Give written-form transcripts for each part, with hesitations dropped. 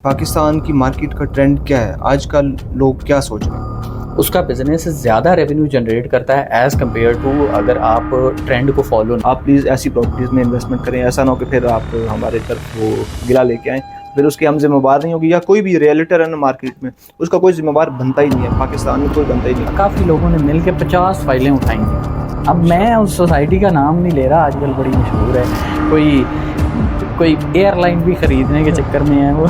पाकिस्तान की मार्केट का ट्रेंड क्या है आजकल, लोग क्या सोच रहे हैं? उसका बिजनेस ज़्यादा रेवेन्यू जनरेट करता है एज़ कम्पेयर टू अगर आप ट्रेंड को फॉलो। आप प्लीज़ ऐसी प्रॉपर्टीज़ में इन्वेस्टमेंट करें, ऐसा ना हो कि फिर आप हमारे तरफ वो गिला लेके आएँ, फिर उसके हम जिम्मेवार नहीं होगी। या कोई भी रियलिटर है ना मार्केट में, उसका कोई जिम्मेवार बनता ही नहीं है। पाकिस्तान में कोई बनता ही नहीं है। काफ़ी लोगों ने मिल के 50 फाइलें उठाई। अब मैं उस सोसाइटी का नाम नहीं ले रहा, आजकल बड़ी मशहूर है। कोई एयरलाइन भी खरीदने के चक्कर में है वो।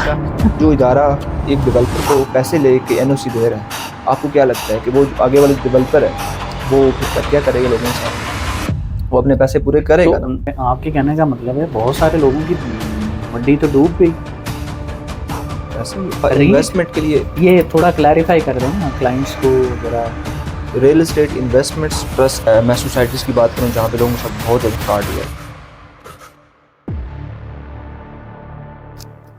जो इदारा एक डेवलपर को पैसे लेके एनओसी दे रहा है, आपको क्या लगता है कि वो आगे वाले डेवलपर है वो फिर क्या करेगा लोगों के साथ? वो अपने पैसे पूरे करेगा तो ना? आपके कहने का मतलब है बहुत सारे लोगों की मंडी तो डूब गई। ऐसे इन्वेस्टमेंट के लिए ये थोड़ा क्लैरिफाई कर दें ना क्लाइंट्स को जरा। रियल एस्टेट इन्वेस्टमेंट्स ट्रस्ट, मैं सोसाइटीज़ की बात करूँ जहाँ पे लोगों के साथ बहुत ज़्यादा फ्रॉड हुआ है।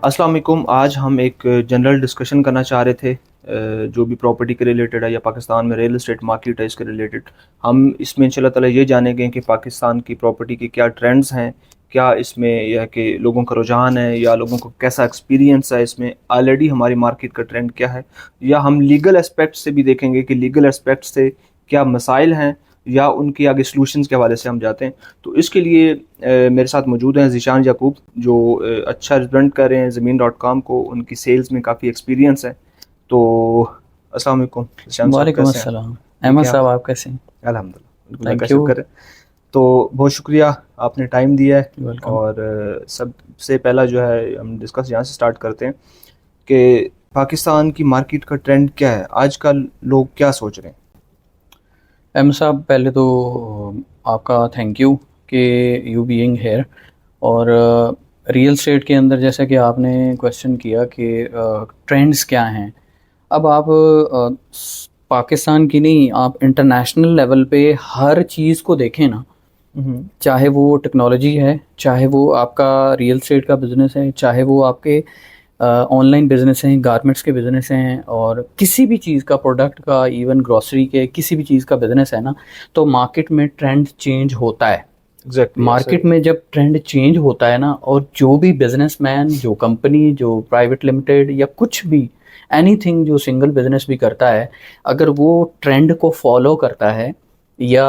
अस्सलाम वालेकुम। आज हम एक जनरल डिस्कशन करना चाह रहे थे जो भी प्रॉपर्टी के रिलेटेड है या पाकिस्तान में रियल एस्टेट मार्केट है इसके रिलेटेड। हम इसमें इंशाल्लाह ताला ये जानेंगे कि पाकिस्तान की प्रॉपर्टी के क्या ट्रेंड्स हैं, क्या इसमें यह कि लोगों का रुझान है या लोगों को कैसा एक्सपीरियंस है इसमें, ऑलरेडी हमारी मार्केट का ट्रेंड क्या है, या हम लीगल एस्पेक्ट से भी देखेंगे कि लीगल एस्पेक्ट से क्या मसाइल हैं या उनके आगे सलूशंस के हवाले से हम जाते हैं। तो इसके लिए मेरे साथ मौजूद हैं ज़ीशान याकूब, जो अच्छा रिप्रेजेंट कर रहे हैं ज़मीन.com को, उनकी सेल्स में काफ़ी एक्सपीरियंस है। तो अस्सलाम वालेकुम ज़ीशान साहब, वालेकुम कैसे हैं? अस्सलाम। अहमद साहब आप कैसे हैं? अल्हम्दुलिल्लाह, थैंक कैसे यू। करें। तो बहुत शुक्रिया, आपने टाइम दिया है। वेलकम। और सबसे पहला जो है हम डिस्कस यहाँ से स्टार्ट करते हैं कि पाकिस्तान की मार्केट का ट्रेंड क्या है आजकल, लोग क्या सोच रहे हैं? अहमद साहब पहले तो आपका थैंक यू कि यू बीइंग हेयर। और रियल स्टेट के अंदर जैसा कि आपने क्वेश्चन किया कि ट्रेंड्स क्या हैं। अब आप पाकिस्तान की नहीं, आप इंटरनेशनल लेवल पे हर चीज़ को देखें ना, चाहे वो टेक्नोलॉजी है, चाहे वो आपका रियल स्टेट का बिज़नेस है, चाहे वो आपके ऑनलाइन बिजनेस हैं, गारमेंट्स के बिजनेस हैं, और किसी भी चीज़ का प्रोडक्ट का, इवन ग्रोसरी के किसी भी चीज़ का बिजनेस है ना, तो मार्केट में ट्रेंड चेंज होता है। एग्जैक्टली मार्केट में जब ट्रेंड चेंज होता है ना, और जो भी बिजनेसमैन, जो कंपनी, जो प्राइवेट लिमिटेड या कुछ भी एनीथिंग जो सिंगल बिजनेस भी करता है, अगर वो ट्रेंड को फॉलो करता है या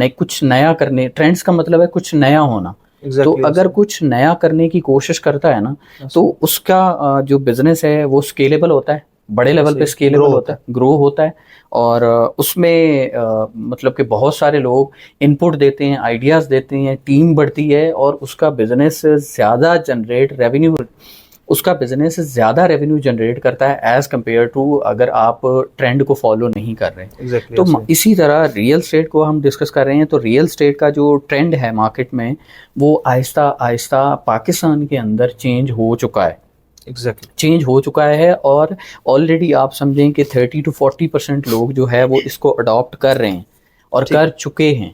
कुछ नया करने, ट्रेंड्स का मतलब है कुछ नया होना। तो अगर कुछ नया करने की कोशिश करता है ना, तो उसका जो बिजनेस है वो स्केलेबल होता है, बड़े लेवल पे स्केलेबल होता है, ग्रो होता है। और उसमें मतलब कि बहुत सारे लोग इनपुट देते हैं, आइडियाज़ देते हैं, टीम बढ़ती है और उसका बिजनेस ज़्यादा रेवेन्यू जनरेट करता है एज़ कम्पेयर टू अगर आप ट्रेंड को फॉलो नहीं कर रहे। तो इसी तरह रियल स्टेट को हम डिस्कस कर रहे हैं। तो रियल स्टेट का जो ट्रेंड है मार्केट में, वो आहिस्ता आहिस्ता पाकिस्तान के अंदर चेंज हो चुका है। चेंज हो चुका है और ऑलरेडी आप समझें कि 30 to 40% लोग जो है वो इसको अडॉप्ट कर रहे हैं और कर चुके हैं।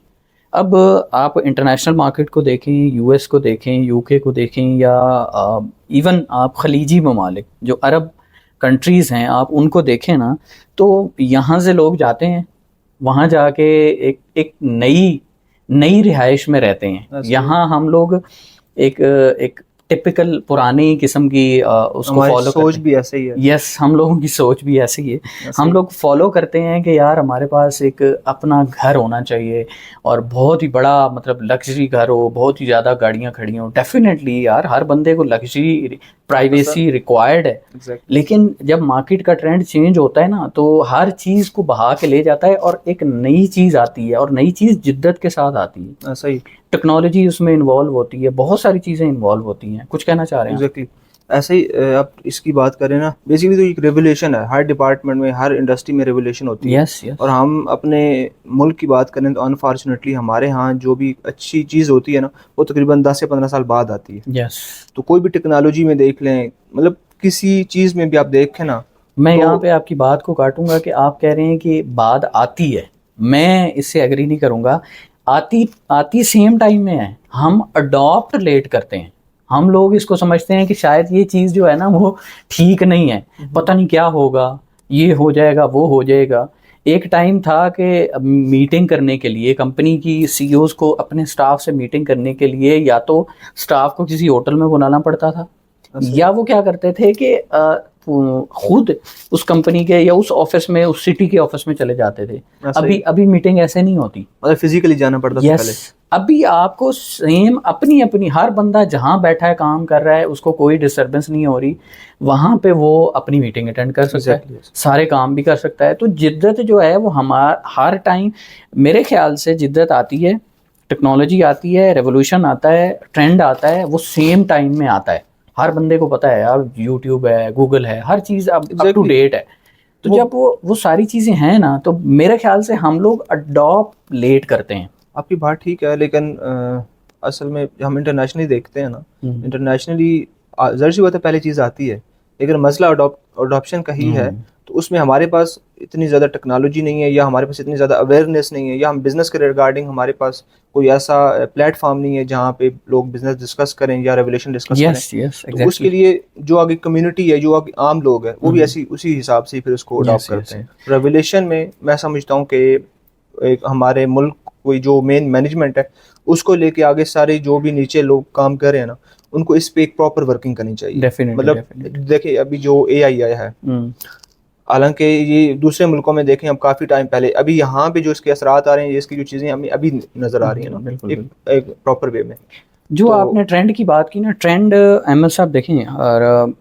अब आप इंटरनेशनल मार्केट को देखें, यूएस को देखें, यूके को देखें, या इवन आप खलीजी ममालिक जो अरब कंट्रीज़ हैं आप उनको देखें ना, तो यहाँ से लोग जाते हैं, वहाँ जाके एक नई रिहाइश में रहते हैं। यहाँ हम लोग एक टिपिकल पुरानी किस्म की उसको फॉलो सोच भी ऐसे ही है। यस, हम लोगों की सोच भी ऐसी ही है। हम लोग फॉलो करते हैं कि यार हमारे पास एक अपना घर होना चाहिए, और बहुत ही बड़ा, मतलब लग्जरी घर हो, बहुत ही ज़्यादा गाड़ियाँ खड़ी हों। डेफिनेटली यार हर बंदे को लग्जरी, प्राइवेसी रिक्वायर्ड है। लेकिन जब मार्केट का ट्रेंड चेंज होता है ना, तो हर चीज़ को बहा के ले जाता है और एक नई चीज़ आती है, और नई चीज़ जिद्दत के साथ आती है। ऐसा ही टेक्नोलॉजी उसमें इन्वॉल्व होती है, बहुत सारी चीज़ें इन्वॉल्व होती हैं। कुछ कहना चाह रहे हैं? एग्जैक्टली ऐसे ही। आप इसकी बात करें ना, बेसिकली तो एक रेवोल्यूशन है, हर डिपार्टमेंट में, हर इंडस्ट्री में रेवोल्यूशन होती है। यस। और हम अपने मुल्क की बात करें तो अनफॉर्चुनेटली हमारे यहाँ जो भी अच्छी चीज़ होती है ना, वो तकरीबन 10 से 15 साल बाद आती है। यस। तो कोई भी टेक्नोलॉजी में देख लें, मतलब किसी चीज़ में भी आप देखें ना। मैं यहाँ पे आपकी बात को काटूंगा कि आप कह रहे हैं कि बाद आती है, मैं इससे एग्री नहीं करूँगा। आती सेम टाइम में है, हम अडॉप्ट लेट करते हैं। हम लोग इसको समझते हैं कि शायद ये चीज़ जो है ना वो ठीक नहीं है, पता नहीं क्या होगा, ये हो जाएगा, वो हो जाएगा। एक टाइम था कि मीटिंग करने के लिए, कंपनी की सीईओज़ को अपने स्टाफ से मीटिंग करने के लिए या तो स्टाफ को किसी होटल में बुलाना पड़ता था, या वो क्या करते थे कि खुद उस कंपनी के या उस ऑफिस में, उस सिटी के ऑफिस में चले जाते थे। अभी मीटिंग ऐसे नहीं होती, मतलब फिजिकली जाना पड़ता था पहले। अभी आपको सेम अपनी अपनी, हर बंदा जहां बैठा है काम कर रहा है, उसको कोई डिस्टरबेंस नहीं हो रही, वहां पे वो अपनी मीटिंग अटेंड कर सकता है, सारे काम भी कर सकता है। तो जिद्दत जो है वो हर टाइम मेरे ख्याल से जिद्दत आती है, टेक्नोलॉजी आती है, रेवोल्यूशन आता है, ट्रेंड आता है, वो सेम टाइम में आता है। हर बंदे को पता है यार, यूट्यूब है, गूगल है, हर चीज़ अप टू डेट है। तो जब वो सारी चीज़ें हैं ना, तो मेरे ख्याल से हम लोग अडॉप्ट लेट करते हैं। आपकी बात ठीक है, लेकिन असल में हम इंटरनेशनली देखते हैं ना, इंटरनेशनली ज़ाहिर सी बात है पहले चीज़ आती है, लेकिन मसला अडॉप्शन का ही है। तो उसमें हमारे पास इतनी ज़्यादा टेक्नोलॉजी नहीं है, या हमारे पास इतनी ज़्यादा अवेयरनेस नहीं है, या हम बिज़नेस के रिगार्डिंग हमारे पास कोई ऐसा प्लेटफॉर्म नहीं है जहाँ पे लोग बिजनेस डिस्कस करें या रेवोल्यूशन डिस्कस करें। तो उसके लिए जो आगे कम्युनिटी है, जो आगे आम लोग हैं, वो भी ऐसी उसी हिसाब से फिर उसको अडॉप्ट करते हैं। रेवोल्यूशन में मैं समझता हूँ कि एक हमारे मुल्क कोई जो मेन मैनेजमेंट है, उसको लेके आगे सारे जो भी नीचे लोग काम कर रहे हैं ना, उनको इस पे एक प्रॉपर वर्किंग करनी चाहिए। मतलब देखिए अभी जो AI आया है, हालांकि ये दूसरे मुल्कों में देखें अब काफ़ी टाइम पहले, अभी यहाँ पे जो इसके असरात आ रहे हैं, इसकी जो चीज़ें हमें अभी नज़र आ रही हैं ना एक प्रॉपर वे में। जो आपने ट्रेंड की बात की ना, ट्रेंड अहमद साहब देखें, और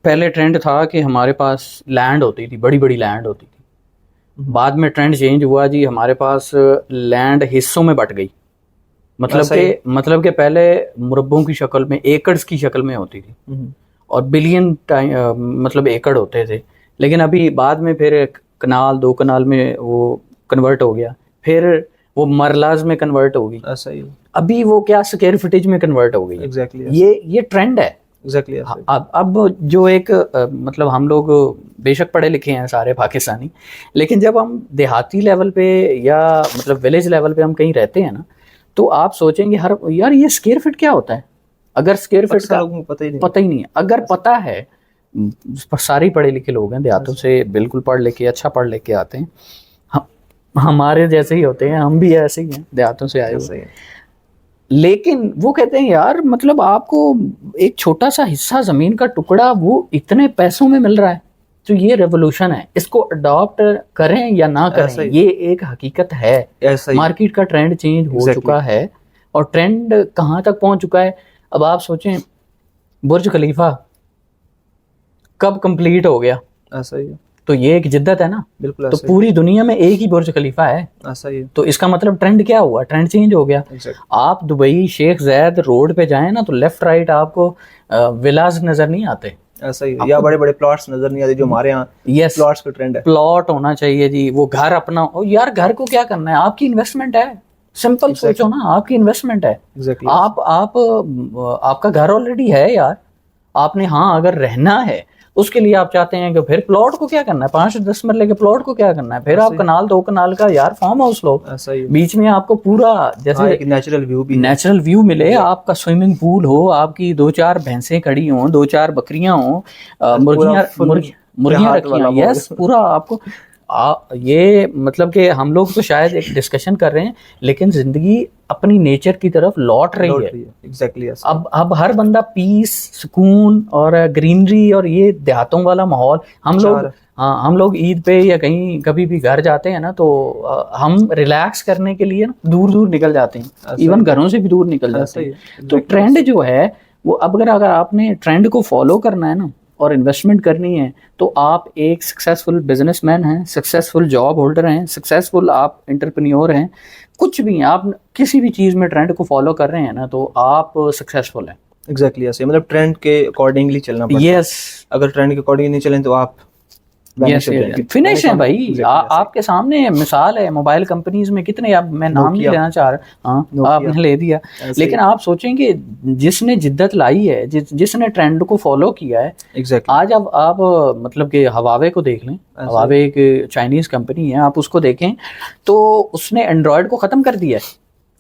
पहले ट्रेंड था कि हमारे पास लैंड होती थी, बड़ी बड़ी लैंड होती थी। बाद में ट्रेंड चेंज हुआ जी, हमारे पास लैंड हिस्सों में बट गई। मतलब के पहले मुरब्बों की शक्ल में, एकड़्स की शक्ल में होती थी, और बिलियन मतलब एकड़ होते थे। लेकिन अभी बाद में फिर कनाल, 2 कनाल में वो कन्वर्ट हो गया, फिर वो मरलाज में कन्वर्ट हो गई, अभी वो क्या स्क्वायर फुटेज में कन्वर्ट हो गई। ये ट्रेंड है। अब जो एक मतलब हम लोग बेशक पढ़े लिखे हैं सारे पाकिस्तानी, लेकिन जब हम देहाती लेवल पे या मतलब विलेज लेवल पे हम कहीं रहते हैं ना, तो आप सोचेंगे यार ये स्क्वायर फीट क्या होता है। अगर स्क्वायर फीट का पता ही नहीं है, अगर पता है, सारे पढ़े लिखे लोग हैं देहातों से, बिल्कुल पढ़ लिखे, अच्छा पढ़ लिखे आते हैं, हमारे जैसे ही होते हैं, हम भी ऐसे ही हैं, देहातों से आए हुए हैं। लेकिन वो कहते हैं यार, मतलब आपको एक छोटा सा हिस्सा जमीन का टुकड़ा वो इतने पैसों में मिल रहा है, तो ये रेवोल्यूशन है, इसको अडॉप्ट करें या ना करें, ये एक हकीकत है। मार्केट का ट्रेंड चेंज हो चुका है, और ट्रेंड कहाँ तक पहुंच चुका है। अब आप सोचें, बुर्ज खलीफा कब कंप्लीट हो गया, ऐसा ही है, तो ये एक जिद्दत है ना। बिल्कुल। तो पूरी दुनिया में एक ही बुर्ज खलीफा है, ऐसा ही है। तो इसका मतलब ट्रेंड क्या हुआ, ट्रेंड चेंज हो गया। आप दुबई शेख ज़ायद रोड पे जाएं ना, तो लेफ्ट राइट आपको विलाज नजर नहीं आते, ऐसा ही है, या बड़े बड़े प्लॉट्स नजर नहीं आते जो हमारे यहाँ। यस, प्लॉट्स का ट्रेंड है, प्लॉट होना चाहिए जी, वो घर अपना हो। यार घर को क्या करना है, आपकी इन्वेस्टमेंट है, सिंपल सोचो ना, आपकी इन्वेस्टमेंट है। आप आपका घर ऑलरेडी है यार, आपने हाँ अगर रहना है उसके लिए आप चाहते हैं कि फिर प्लॉट को क्या करना है, 5-10 मरले के प्लॉट को क्या करना है, फिर आप कनाल 2 कनाल का यार फार्म हाउस लो, बीच में आपको पूरा जैसे नेचुरल व्यू मिले, आपका स्विमिंग पूल हो, आपकी 2-4 भैंसें खड़ी हों, 2-4 बकरियां हों, मुर्गियां रखी हों। यस, पूरा आपको ये मतलब कि हम लोग तो शायद एक डिस्कशन कर रहे हैं, लेकिन जिंदगी अपनी नेचर की तरफ लौट रही है। एग्जैक्टली। अब हर बंदा पीस, सुकून और ग्रीनरी और ये देहातों वाला माहौल, हम लोग ईद पे या कहीं कभी भी घर जाते हैं ना, तो हम रिलैक्स करने के लिए दूर दूर निकल जाते हैं, इवन घरों से भी दूर निकल जाते हैं। तो ट्रेंड जो है वो, अब अगर आपने ट्रेंड को फॉलो करना है ना और इन्वेस्टमेंट करनी है, तो आप एक सक्सेसफुल बिजनेसमैन हैं, सक्सेसफुल जॉब होल्डर हैं, सक्सेसफुल आप एंटरप्रेन्योर हैं, कुछ भी आप किसी भी चीज़ में ट्रेंड को फॉलो कर रहे हैं ना, तो आप सक्सेसफुल हैं। एग्जैक्टली ऐसे, मतलब ट्रेंड के अकॉर्डिंगली चलना पड़ता है। यस, अगर ट्रेंड के अकॉर्डिंग नहीं चलें तो आप फिनिश है भाई। आपके सामने मिसाल है, मोबाइल कंपनीज में कितने, अब मैं नाम नहीं लेना चाह रहा, हाँ आपने ले दिया, लेकिन आप सोचेंगे जिसने जिद्दत लाई है, जिसने ट्रेंड को फॉलो किया है। आज अब आप मतलब कि हवावे को देख लें, हवावे एक चाइनीज कंपनी है, आप उसको देखें तो उसने एंड्रॉयड को खत्म कर दिया है,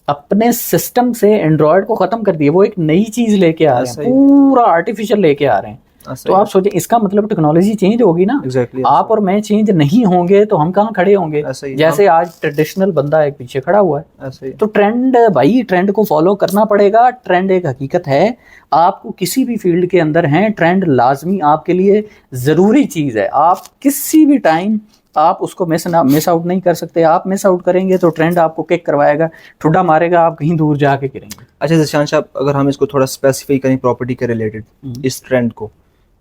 अपने सिस्टम से एंड्रॉयड को खत्म कर दिया। वो एक नई चीज लेके आ रहे हैं, पूरा आर्टिफिशियल लेके आ रहे हैं, तो आप सोचें, इसका मतलब टेक्नोलॉजी चेंज होगी ना। आप और मैं चेंज नहीं होंगे तो हम कहाँ खड़े होंगे। जैसे आज ट्रेडिशनल बंदा एक पीछे खड़ा हुआ है, तो ट्रेंड भाई, ट्रेंड को फॉलो करना पड़ेगा। ट्रेंड एक हकीकत है, आपको किसी भी फील्ड के अंदर हैं, ट्रेंड लाजमी आपके लिए ज़रूरी चीज़ है। आप किसी भी टाइम आप उसको मिस आउट नहीं कर सकते। आप मिस आउट करेंगे तो ट्रेंड आपको किक करवाएगा, ठुड्डा मारेगा, आप कहीं दूर जाके गिरेंगे। अच्छा ज़ीशान साहब, अगर हम इसको थोड़ा स्पेसिफाई करें प्रॉपर्टी के रिलेटेड, इस ट्रेंड को,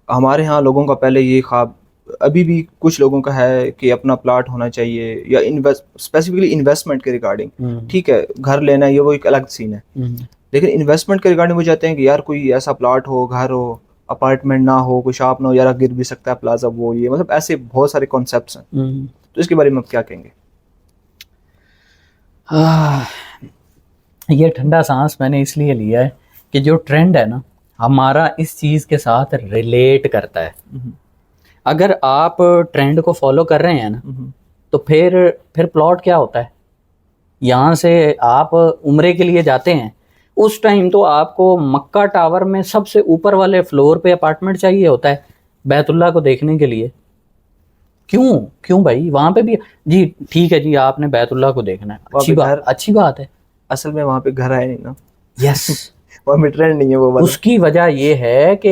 हमारे यहाँ लोगों का पहले ये ख्वाब, अभी भी कुछ लोगों का है कि अपना प्लाट होना चाहिए, या स्पेसिफिकली इन्वेस्टमेंट के रिगार्डिंग, ठीक है, घर लेना है, ये वो एक अलग सीन है, लेकिन इन्वेस्टमेंट के रिगार्डिंग वो चाहते हैं कि यार कोई ऐसा प्लाट हो, घर हो, अपार्टमेंट ना हो, कोई शॉप ना हो, यार गिर भी सकता है प्लाजा, वो ये मतलब ऐसे बहुत सारे कॉन्सेप्ट्स हैं। तो इसके बारे में आप क्या कहेंगे? ये ठंडा सांस मैंने इसलिए लिया है कि जो ट्रेंड है ना, हमारा इस चीज़ के साथ रिलेट करता है। अगर आप ट्रेंड को फॉलो कर रहे हैं ना, तो फिर प्लॉट क्या होता है, यहाँ से आप उम्रे के लिए जाते हैं, उस टाइम तो आपको मक्का टावर में सबसे ऊपर वाले फ्लोर पे अपार्टमेंट चाहिए होता है बैतुल्लाह को देखने के लिए। क्यों भाई, वहाँ पे भी जी ठीक है जी, आपने बैतुल्लाह को देखना है, अच्छी बात है। असल में वहाँ पे घर आए नहीं ना। यस वहाँ में ट्रेंड नहीं है वो वाला। उसकी वजह ये है कि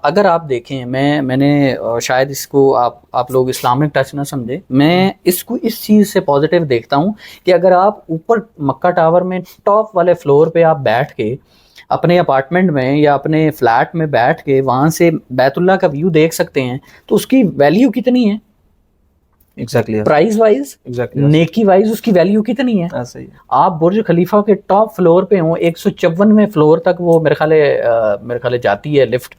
अगर आप देखें, मैंने शायद इसको आप लोग इस्लामिक टच ना समझे, मैं इसको इस चीज़ से पॉजिटिव देखता हूँ कि अगर आप ऊपर मक्का टावर में टॉप वाले फ्लोर पे आप बैठ के अपने अपार्टमेंट में या अपने फ्लैट में बैठ के वहाँ से बैतुल्लाह का व्यू देख सकते हैं, तो उसकी वैल्यू कितनी है? एग्जैक्टली प्राइस वाइज, नेकी वाइज उसकी वैल्यू कितनी है? ऐसा ही। आप बुर्ज खलीफा के टॉप फ्लोर पे हो, 154वें फ्लोर तक वो मेरे ख्याल जाती है लिफ्ट,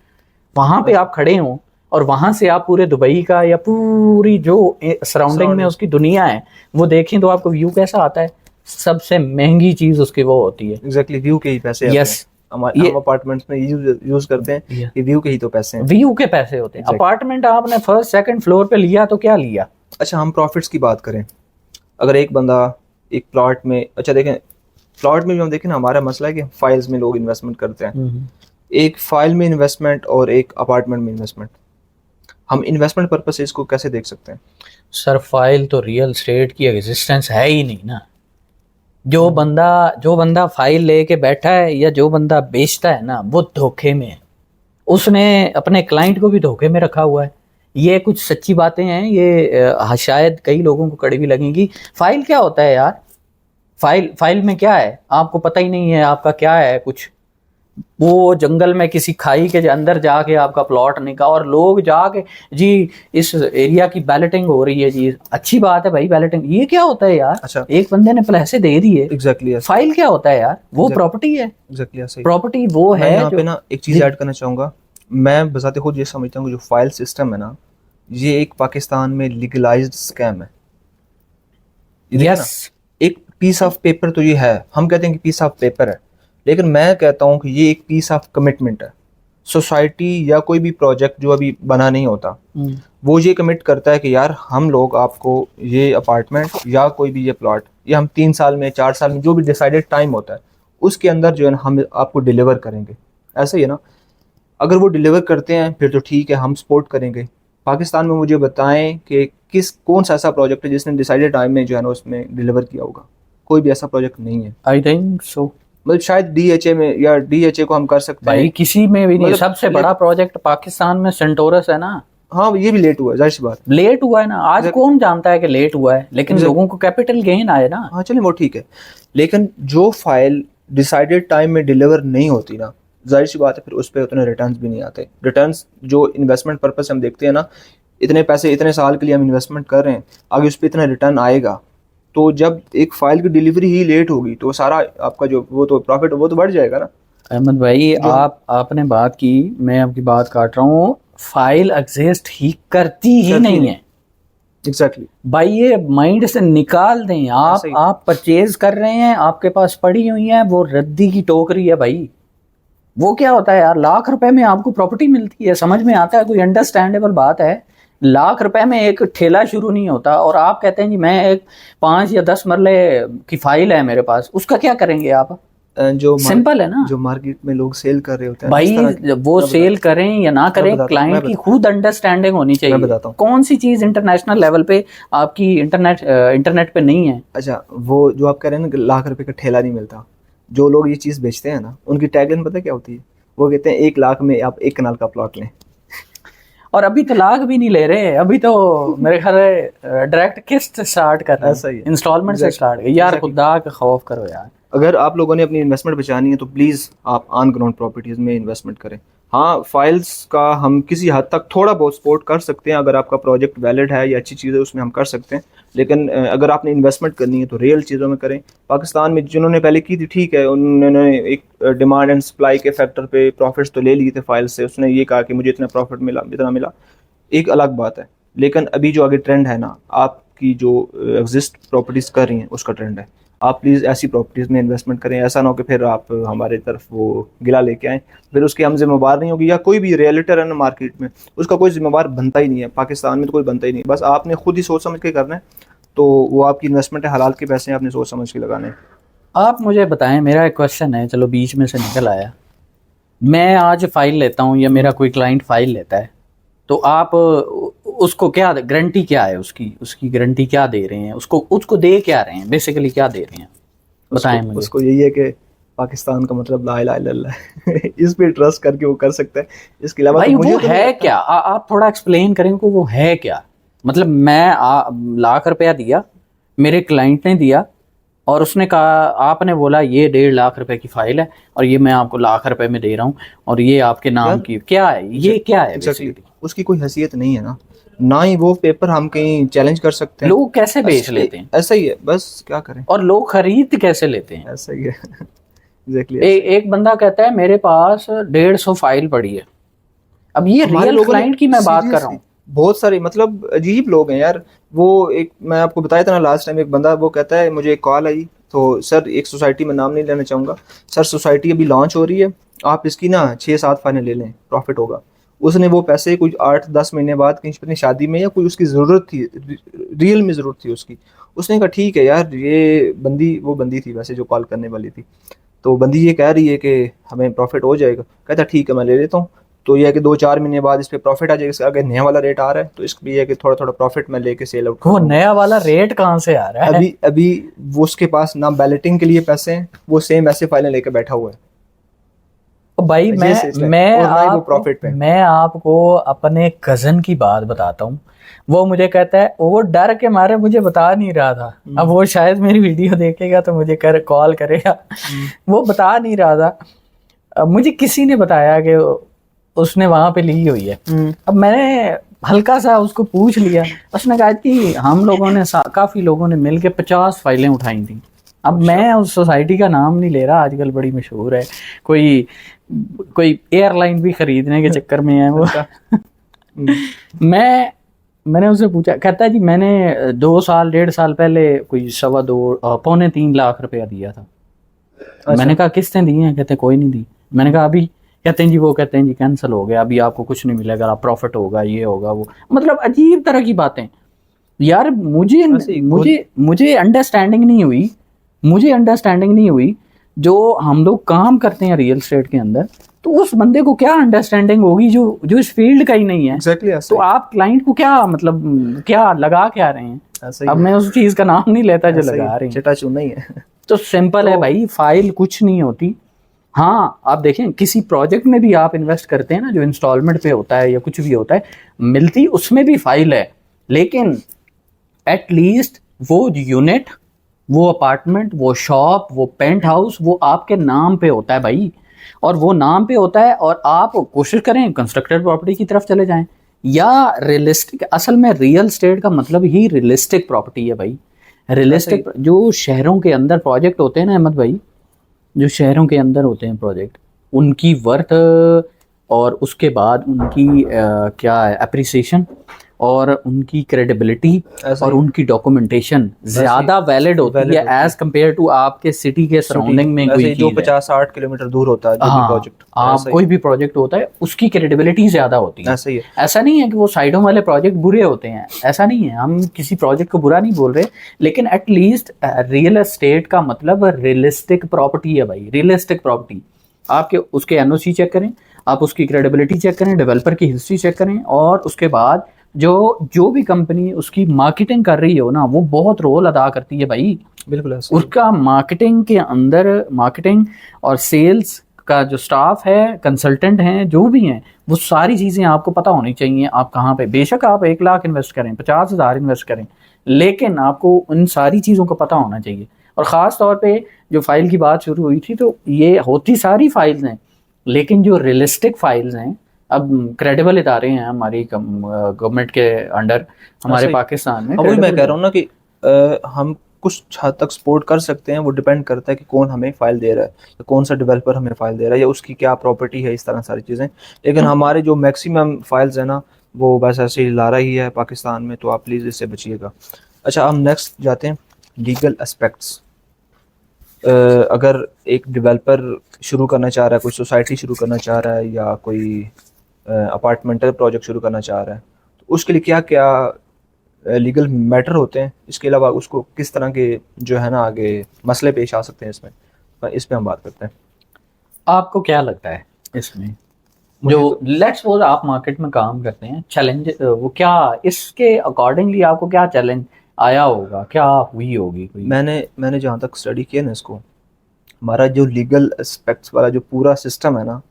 वहां पे आप खड़े हो और वहां से आप पूरे दुबई का या पूरी जो सराउंडिंग में उसकी दुनिया है वो देखें, तो आपको व्यू कैसा आता है? सबसे महंगी चीज उसकी वो होती है। एग्जैक्टली, व्यू के ही पैसे। यस, हम अपार्टमेंट्स में यूज करते हैं कि व्यू के ही तो पैसे हैं, व्यू के पैसे होते हैं। अपार्टमेंट आपने फर्स्ट सेकंड फ्लोर पे लिया तो क्या लिया? अच्छा, हम प्रॉफिट्स की बात करें, अगर एक बंदा एक प्लॉट में, अच्छा देखें, प्लॉट में भी हम देखें ना, हमारा मसला है कि फाइल्स में लोग इन्वेस्टमेंट करते हैं, एक फाइल में इन्वेस्टमेंट और एक अपार्टमेंट में इन्वेस्टमेंट, हम इन्वेस्टमेंट पर्पस से इसको कैसे देख सकते हैं? सर, फाइल तो रियल एस्टेट की एग्जिस्टेंस है ही नहीं ना। जो बंदा फाइल लेके बैठा है या जो बंदा बेचता है ना, वो धोखे में है, उसने अपने क्लाइंट को भी धोखे में रखा हुआ है। ये कुछ सच्ची बातें हैं, ये शायद कई लोगों को कड़वी लगेंगी। फाइल क्या होता है यार? फाइल में क्या है आपको पता ही नहीं है, आपका क्या है कुछ। वो जंगल में किसी खाई के अंदर जाके आपका प्लॉट निकाल, और लोग जाके जी इस एरिया की बैलेटिंग हो रही है जी, अच्छी बात है भाई बैलेटिंग, ये क्या होता है यार? अच्छा, एक बंदे ने पैसे दे दिए। एग्जैक्टली, फाइल क्या होता है यार? वो प्रॉपर्टी है। एग्जैक्टली, प्रॉपर्टी वो है। यहाँ पे ना एक चीज ऐड करना चाहूंगा, मैं बजाते खुद ये समझता हूँ कि जो फाइल सिस्टम है ना, ये एक पाकिस्तान में लीगलाइज्ड स्कैम है। यस, एक पीस ऑफ पेपर तो ये है, हम कहते हैं कि पीस ऑफ पेपर है, लेकिन मैं कहता हूँ कि ये एक पीस ऑफ कमिटमेंट है। सोसाइटी या कोई भी प्रोजेक्ट जो अभी बना नहीं होता, वो ये कमिट करता है कि यार हम लोग आपको ये अपार्टमेंट या कोई भी ये प्लॉट, ये हम 3 साल में 4 साल में जो भी डिसाइडेड टाइम होता है उसके अंदर जो है ना हम आपको डिलीवर करेंगे। ऐसा ही है ना, अगर वो डिलीवर करते हैं फिर तो ठीक है, हम सपोर्ट करेंगे। पाकिस्तान में मुझे बताएं कि कौन सा ऐसा प्रोजेक्ट है जिसने डिसाइडेड टाइम में जो है ना उसमें डिलीवर किया होगा? कोई भी ऐसा प्रोजेक्ट नहीं है। आई थिंक सो, मतलब शायद डीएचए में, या डीएचए को हम कर सकते भाई हैं, किसी में भी नहीं। सबसे बड़ा प्रोजेक्ट पाकिस्तान में सेंटोरस है ना। हाँ, ये भी लेट हुआ है, जाहिर सी बात, लेट हुआ है ना। आज कौन जानता है कि लेट हुआ है, लेकिन लोगों को कैपिटल गेन आए ना। हाँ चलिए वो ठीक है, लेकिन जो फाइल डिसाइडेड टाइम में डिलीवर नहीं होती ना, जाहिर सी बात है फिर उस पर उतने रिटर्न्स भी नहीं आते। रिटर्न्स जो इन्वेस्टमेंट पर्पस हम देखते हैं ना, इतने पैसे इतने साल के लिए हम इन्वेस्टमेंट कर रहे हैं, आगे उस पर इतना रिटर्न आएगा, तो जब एक फाइल की डिलीवरी ही लेट होगी तो सारा आपका जो वो तो प्रॉफिट वो तो बढ़ जाएगा ना। अहमद भाई, आपने बात की, मैं आपकी बात काट रहा हूँ। फाइल एग्जिस्ट ही करती ही नहीं है। एग्जैक्टली भाई, ये माइंड से निकाल दें। आप परचेज कर रहे हैं, आपके पास पड़ी हुई है, वो रद्दी की टोकरी है भाई। वो क्या होता है यार, लाख रुपए में आपको प्रॉपर्टी मिलती है, समझ में आता है, कोई अंडरस्टैंडेबल बात है। लाख रुपए में एक ठेला शुरू नहीं होता, और आप कहते हैं जी मैं एक 5 या 10 मरले की फाइल है मेरे पास, उसका क्या करेंगे आप? जो सिंपल है ना, जो मार्केट में लोग सेल कर रहे होते हैं भाई वो सेल करें या ना करें, क्लाइंट की खुद अंडरस्टैंडिंग होनी चाहिए। मैं बताता हूँ कौन सी चीज इंटरनेशनल लेवल पे आपकी इंटरनेट पे नहीं है। अच्छा, वो जो आप कह रहे हैं ना लाख रुपए का ठेला नहीं मिलता, जो लोग ये चीज़ बेचते हैं ना, उनकी टैगलाइन पता है क्या होती है? वो कहते हैं 1 लाख में आप 1 कनाल का प्लॉट लें। और अभी तो लाख भी नहीं ले रहे, अभी तो मेरे ख्याल है डायरेक्ट किस्त स्टार्ट कर रहे ऐसा ही हैं, है। इंस्टॉलमेंट से स्टार्ट यार, खुदा का खौफ करो यार। अगर आप लोगों ने अपनी इन्वेस्टमेंट बचानी है तो प्लीज़ आप ऑन ग्राउंड प्रॉपर्टीज़ में इन्वेस्टमेंट करें। हाँ, फाइल्स का हम किसी हद तक थोड़ा बहुत सपोर्ट कर सकते हैं, अगर आपका प्रोजेक्ट वैलिड है या अच्छी चीज़ है उसमें हम कर सकते हैं, लेकिन अगर आपने इन्वेस्टमेंट करनी है तो रियल चीज़ों में करें। पाकिस्तान में जिन्होंने पहले की थी ठीक है, उन्होंने एक डिमांड एंड सप्लाई के फैक्टर पे प्रॉफिट्स तो ले लिए थे फाइल से, उसने ये कहा कि मुझे इतना प्रॉफिट मिला, इतना मिला, एक अलग बात है। लेकिन अभी जो आगे ट्रेंड है ना, आपकी जो एग्जिस्ट प्रॉपर्टीज़ कर रही हैं उसका ट्रेंड है, आप प्लीज़ ऐसी प्रॉपर्टीज़ में इन्वेस्टमेंट करें। ऐसा ना हो कि फिर आप हमारे तरफ वो गिला लेके आएँ, फिर उसके हम जिम्मेवार नहीं होगी, या कोई भी रियलिटर है ना मार्केट में, उसका कोई जिम्मेवार बनता ही नहीं है। पाकिस्तान में तो कोई बनता ही नहीं है, बस आपने खुद ही सोच समझ के करना है, तो वो आपकी इन्वेस्टमेंट है, हलाल के पैसे हैं, आपने सोच समझ के लगाने हैं। आप मुझे बताएं, मेरा एक क्वेश्चन है, चलो बीच में से निकल आया। मैं आज फाइल लेता हूँ या मेरा कोई क्लाइंट फाइल लेता है, तो आप उसको क्या गारंटी क्या है, उसकी गारंटी क्या दे रहे हैं, उसको दे क्या रहे हैं, बेसिकली क्या दे रहे हैं, बताएं मुझे। उसको यही है कि पाकिस्तान का मतलब ला इलाहा इल्लल्लाह है। इस पे ट्रस्ट करके वो कर सकता है, इसके अलावा भाई तो मुझे वो तो है क्या, आप थोड़ा एक्सप्लेन करें कि वो है क्या। मतलब मैं लाख रुपया दिया, मेरे क्लाइंट ने दिया, और उसने कहा, आपने बोला ये 1.5 लाख रुपए की फाइल है और ये मैं आपको लाख रुपए में दे रहा हूँ और ये आपके नाम की, क्या है ये, क्या है exactly, उसकी कोई हैसियत नहीं है ना ही वो पेपर हम कहीं चैलेंज कर सकते हैं। लोग कैसे बेच लेते हैं, ऐसा ही है, बस क्या करें। और लोग खरीद कैसे लेते हैं, ऐसा ही है। एग्जैक्टली। एक बंदा कहता है मेरे पास 150 फाइल पड़ी है। अब ये रियल क्लाइंट की मैं बात कर रहा हूँ। बहुत सारे मतलब अजीब लोग हैं यार। वो एक मैं आपको बताया था ना लास्ट टाइम, एक बंदा वो कहता है, मुझे एक कॉल आई, तो सर एक सोसाइटी में नाम नहीं लेना चाहूँगा, सर सोसाइटी अभी लॉन्च हो रही है, आप इसकी ना 6-7 फाइलें ले लें, प्रॉफिट होगा। उसने वो पैसे कुछ 8-10 महीने बाद कहीं अपनी शादी में या कोई उसकी ज़रूरत थी, रियल में ज़रूरत थी उसकी, उसने कहा ठीक है यार, ये वो बंदी थी वैसे जो कॉल करने वाली थी, तो बंदी ये कह रही है कि हमें प्रॉफिट हो जाएगा, कहता ठीक है मैं ले लेता हूँ। तो ये है कि 2-4 महीने बाद इस पे प्रॉफिट आ जाएगा, इसका अगर नया वाला रेट आ रहा है तो इसका भी है कि थोड़ा थोड़ा प्रॉफिट मैं लेके सेल आउट। वो नया वाला रेट कहाँ से आ रहा है? अभी वो उसके पास ना बैलेटिंग के लिए पैसे हैं, वो सेम ऐसे फाइलें लेके बैठा हुआ है। भाई मैं आपको अपने कजन की बात बताता हूँ। वो मुझे कहता है, वो डर के मारे मुझे बता नहीं रहा था, अब वो शायद मेरी वीडियो देखेगा तो मुझे कॉल करेगा। वो बता नहीं रहा था, मुझे किसी ने बताया कि उसने वहां पे ली हुई है। अब मैंने हल्का सा उसको पूछ लिया, उसने कहा कि हम लोगों ने काफी लोगों ने मिलके 50 फाइलें उठाई थी। अब मैं उस सोसाइटी का नाम नहीं ले रहा, आजकल बड़ी मशहूर है, कोई एयरलाइन भी खरीदने के चक्कर में है वो। मैंने उससे पूछा, कहता है जी मैंने 1.5 साल पहले कोई 2.25-3 लाख रुपया दिया था। अच्छा। मैंने कहा किस्तें दी हैं? कहते कोई नहीं दी। मैंने कहा अभी? कहते हैं जी वो कहते हैं जी कैंसिल हो गया, अभी आपको कुछ नहीं मिलेगा, आप प्रॉफिट होगा, ये होगा वो। मतलब अजीब तरह की बातें यार। मुझे अंडरस्टैंडिंग नहीं हुई जो हम लोग काम करते हैं रियल एस्टेट के अंदर, तो उस बंदे को क्या अंडरस्टैंडिंग होगी जो इस फील्ड का ही नहीं है। exactly, तो आप क्लाइंट को क्या मतलब क्या लगा क्या रहे हैं? अब मैं उस चीज का नाम नहीं लेता जो लगा रहे हैं, चटाचून नहीं है। तो सिंपल है भाई, फाइल कुछ नहीं होती। हाँ आप देखें, किसी प्रोजेक्ट में भी आप इन्वेस्ट करते हैं ना, जो इंस्टॉलमेंट पे होता है या कुछ भी होता है, मिलती उसमें भी फाइल है, लेकिन एटलीस्ट वो यूनिट, वो अपार्टमेंट, वो शॉप, वो पेंट हाउस, वो आपके नाम पे होता है भाई। और वो नाम पे होता है, और आप कोशिश करें कंस्ट्रक्टेड प्रॉपर्टी की तरफ चले जाएं या रियलिस्टिक। असल में रियल एस्टेट का मतलब ही रियलिस्टिक प्रॉपर्टी है भाई। रियलिस्टिक जो शहरों के अंदर प्रोजेक्ट होते हैं ना अहमद भाई, जो शहरों के अंदर होते हैं प्रोजेक्ट, उनकी वर्थ और उसके बाद उनकी क्या है अप्रिसिएशन, और उनकी क्रेडिबिलिटी और उनकी डॉक्यूमेंटेशन ज्यादा वैलिड होती है एज कम्पेयर टू आपके सिटी के सराउंडिंग में कोई जो 50-60 किलोमीटर दूर होता है, जो प्रोजेक्ट कोई भी प्रोजेक्ट होता है उसकी क्रेडिबिलिटी ज्यादा होती है। ऐसा ही है। ऐसा नहीं है कि वो साइडों वाले प्रोजेक्ट बुरे होते हैं, ऐसा नहीं है, हम किसी प्रोजेक्ट को बुरा नहीं बोल रहे, लेकिन एटलीस्ट रियल एस्टेट का मतलब रियलिस्टिक प्रॉपर्टी है भाई, रियलिस्टिक प्रॉपर्टी। आपके उसके एनओसी चेक करें, आप उसकी क्रेडिबिलिटी चेक करें, डेवलपर की हिस्ट्री चेक करें, और उसके बाद जो भी कंपनी उसकी मार्केटिंग कर रही हो ना, वो बहुत रोल अदा करती है भाई। बिल्कुल उसका मार्केटिंग के अंदर, मार्केटिंग और सेल्स का जो स्टाफ है, कंसल्टेंट हैं, जो भी हैं, वो सारी चीज़ें आपको पता होनी चाहिए। आप कहाँ पे, बेशक आप 1 लाख इन्वेस्ट करें, 50,000 इन्वेस्ट करें, लेकिन आपको उन सारी चीज़ों का पता होना चाहिए। और ख़ास तौर पे जो फाइल की बात शुरू हुई थी, तो ये होती सारी फाइल्स हैं, लेकिन जो रियलिस्टिक फाइल्स हैं, अब क्रेडिबल इदारे हैं हमारी गवर्नमेंट के अंडर हमारे पाकिस्तान में। वही मैं कह रहा हूँ ना कि हम कुछ हद तक सपोर्ट कर सकते हैं, वो डिपेंड करता है कि कौन हमें फाइल दे रहा है, या कौन सा डेवलपर हमें फाइल दे रहा है, या उसकी क्या प्रॉपर्टी है, इस तरह सारी चीज़ें। लेकिन हमारे जो मैक्सिमम फाइल्स है ना, वो बस ऐसे ही ला रही है पाकिस्तान में, तो आप प्लीज़ इससे बचिएगा। अच्छा, हम नेक्स्ट जाते हैं, लीगल एस्पेक्ट्स। अगर एक डेवलपर शुरू करना चाह रहा है, कोई सोसाइटी शुरू करना चाह रहा है, या कोई अपार्टमेंटल प्रोजेक्ट शुरू करना चाह रहा है, तो उसके लिए क्या क्या लीगल मैटर होते हैं, इसके अलावा उसको किस तरह के जो है ना आगे मसले पेश आ सकते हैं इसमें, इस पे हम बात करते हैं। आपको क्या लगता है इसमें, जो लेट्स सपोज आप मार्केट में काम करते हैं, चैलेंज वो क्या, इसके अकॉर्डिंगली आपको क्या चैलेंज आया होगा, क्या हुई होगी कोई? मैंने जहाँ तक स्टडी किया ना इसको, हमारा जो लीगल एस्पेक्ट्स वाला जो पूरा सिस्टम है ना,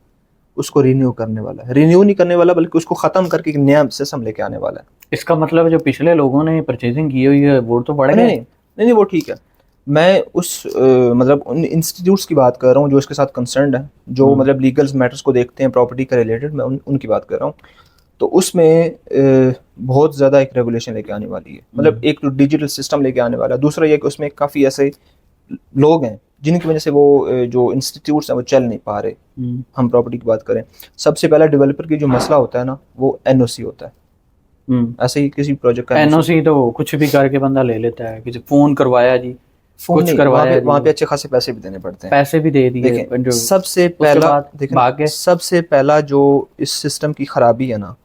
उसको रिन्यू करने वाला है, रिन्यू नहीं करने वाला बल्कि उसको ख़त्म करके एक नया सिस्टम लेके आने वाला है। इसका मतलब जो पिछले लोगों ने परचेजिंग की हुई है वो तो बढ़ गए? नहीं, वो ठीक है। मैं उस मतलब उन इंस्टीट्यूट्स की बात कर रहा हूँ जो इसके साथ कंसर्न्ड है, जो मतलब लीगल मैटर्स को देखते हैं प्रॉपर्टी का रिलेटेड, मैं उनकी बात कर रहा हूँ। तो उसमें बहुत ज़्यादा एक रेगुलेशन लेके आने वाली है, मतलब एक तो डिजिटल सिस्टम लेके आने वाला है, दूसरा ये कि उसमें काफ़ी ऐसे लोग हैं जिनकी वजह से वो जो इंस्टीट्यूट्स हैं वो चल नहीं पा रहे। हम प्रॉपर्टी की बात करें, सबसे पहला डेवलपर की जो मसला होता है ना, वो एनओसी होता है। ऐसे ही किसी प्रोजेक्ट का एनओसी तो कुछ भी करके बंदा ले लेता है, किसी फोन करवाया जी, कुछ करवाया, वहाँ पे अच्छे खासे पैसे भी देने पड़ते हैं, पैसे भी दे दिए। सबसे पहला जो इस सिस्टम की खराबी है ना,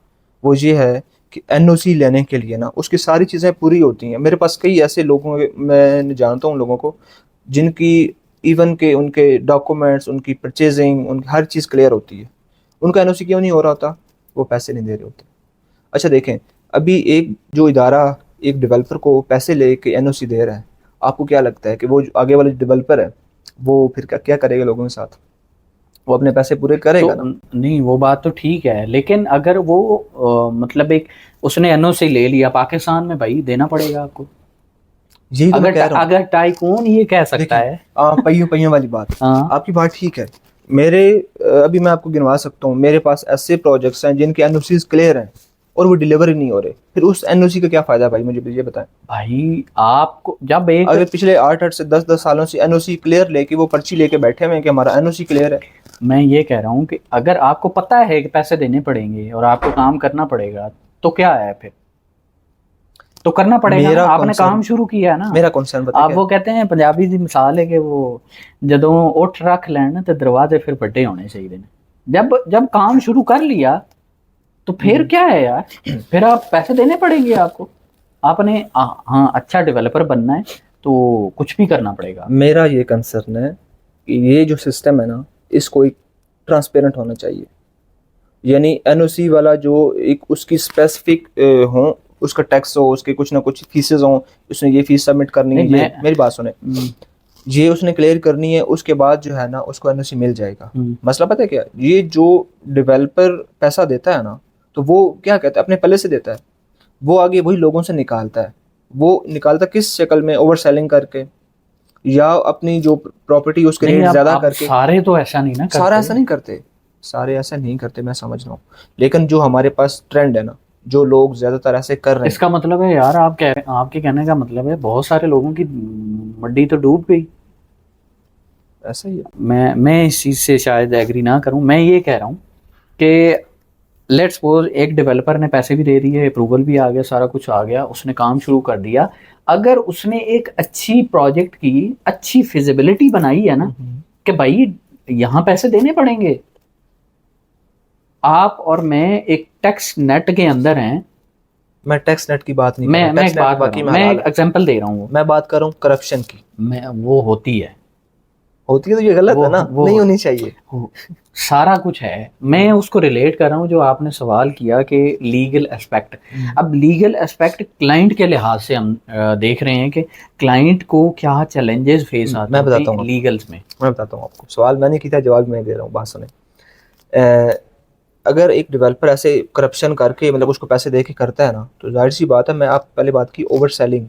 वो ये है कि एनओसी लेने के लिए ना उसकी सारी चीज़ें पूरी होती हैं। मेरे पास कई ऐसे लोगों, मैं जानता हूँ लोगों को जिनकी इवन के उनके डॉक्यूमेंट्स, उनकी परचेजिंग, उनकी हर चीज़ क्लियर होती है, उनका एनओसी क्यों नहीं हो रहा होता? वो पैसे नहीं दे रहे होते। अच्छा देखें, अभी एक जो इदारा एक डेवलपर को पैसे लेके एनओसी दे रहा है, आपको क्या लगता है कि वो आगे वाले डेवलपर है वो फिर क्या करेगा लोगों के साथ? वो अपने पैसे पूरे करेगा तो, ना? नहीं, वो बात तो ठीक है, लेकिन अगर वो मतलब एक उसने एनओसी ले लिया पाकिस्तान में, भाई देना पड़ेगा आपको। यही अगर टाइकून ये कह सकता है, पहियों वाली बात, आपकी बात ठीक है। मेरे अभी मैं आपको गिनवा सकता हूँ, मेरे पास ऐसे प्रोजेक्ट्स हैं जिनके एनओसीज क्लियर हैं और वो डिलीवरी नहीं हो रहे, फिर उस एनओसी का क्या फायदा भाई? मुझे ये बताएं भाई। आपको जब एक अगर पिछले 8 से 10 सालों से एनओसी क्लियर लेके वो पर्ची लेके बैठे हुए हैं कि हमारा एनओसी क्लियर है, मैं ये कह रहा हूँ कि अगर आपको पता है कि पैसे देने पड़ेंगे और आपको काम करना पड़ेगा, तो क्या है फिर? तो करना पड़ेगा, आपने काम शुरू किया है ना। मेरा कंसर्न आप वो कहते हैं, पंजाबी की मिसाल है कि वो जदों उठ रख लेना तो दरवाजे फिर बड़े होने चाहिए। जब काम शुरू कर लिया तो फिर क्या है यार, फिर आप पैसे देने पड़ेंगे आपको। आपने हाँ अच्छा डेवलपर बनना है तो कुछ भी करना पड़ेगा। मेरा ये कंसर्न है कि ये जो सिस्टम है ना, इसको एक ट्रांसपेरेंट होना चाहिए, यानी एनओसी वाला जो एक उसकी स्पेसिफिक हो, उसका टैक्स हो, उसके कुछ ना कुछ फीसेस हो, उसने ये फीस सबमिट करनी है, मेरी बात सुने, ये उसने क्लियर करनी है, उसके बाद जो है ना उसको एनओसी मिल जाएगा। मसला पता है क्या, ये जो डेवलपर पैसा देता है ना, तो वो क्या कहता है, अपने पल्ले से देता है, वो आगे वही लोगों से निकालता है। वो निकालता किस शक्ल में? ओवर सेलिंग करके, या अपनी जो प्रॉपर्टी उसके रेट ज्यादा करके। सारे तो ऐसा नहीं ना करते। सारे ऐसा नहीं करते, मैं समझ रहा हूँ, लेकिन जो हमारे पास ट्रेंड है ना, जो लोग ज्यादातर ऐसे कर रहे हैं। इसका मतलब है यार, आपके कहने का मतलब है बहुत सारे लोगों की मंडी तो डूब गई। ऐसा ही है। मैं इस चीज से शायद एग्री ना करूं। मैं ये कह रहा हूं कि लेट्स सपोज एक डेवलपर ने पैसे भी दे दिए, अप्रूवल भी आ गया, सारा कुछ आ गया, उसने काम शुरू कर दिया। अगर उसने एक अच्छी प्रोजेक्ट की अच्छी फिजिबिलिटी बनाई है ना कि भाई यहाँ पैसे देने पड़ेंगे, आप और मैं एक टैक्स नेट के अंदर हैं। मैं टैक्स नेट की बात नहीं मैं एक बात मैं एक एग्जांपल दे रहा हूँ, मैं बात कर रहा हूँ करप्शन की। मैं वो होती है तो ये गलत है ना, नहीं होनी चाहिए। सारा कुछ है, मैं उसको रिलेट कर रहा हूँ जो आपने सवाल किया कि लीगल एस्पेक्ट। अब लीगल एस्पेक्ट क्लाइंट के लिहाज से हम देख रहे हैं कि क्लाइंट को क्या चैलेंजेस फेस आते हैं। मैं बताता हूँ लीगल्स में, मैं बताता हूँ आपको। सवाल मैंने किया, जवाब मैं दे रहा हूँ, बात सुने। अगर एक डेवलपर ऐसे करप्शन करके मतलब उसको पैसे दे के करता है ना, तो जाहिर सी बात है, मैं आप पहले बात की ओवर सेलिंग,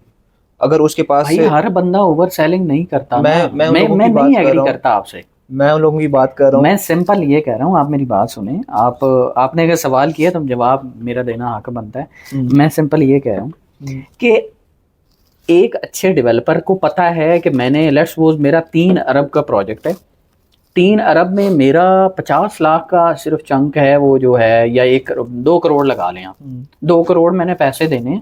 अगर उसके पास भाई हर बंदा ओवर सेलिंग नहीं करता। मैं नहीं एग्री करता आपसे, मैं उन लोगों की बात कर रहा हूँ। मैं सिंपल ये कह रहा हूँ, आप मेरी बात सुने। आपने अगर सवाल किया तो जवाब मेरा देना हक बनता है। मैं सिंपल ये कह रहा हूँ कि एक अच्छे डेवलपर को पता है कि मैंने लेट्स सपोज मेरा 3 अरब का प्रोजेक्ट है, 3 अरब में मेरा 50 लाख का सिर्फ चंक है वो जो है, या 2 करोड़ लगा लें आप, 2 करोड़ मैंने पैसे देने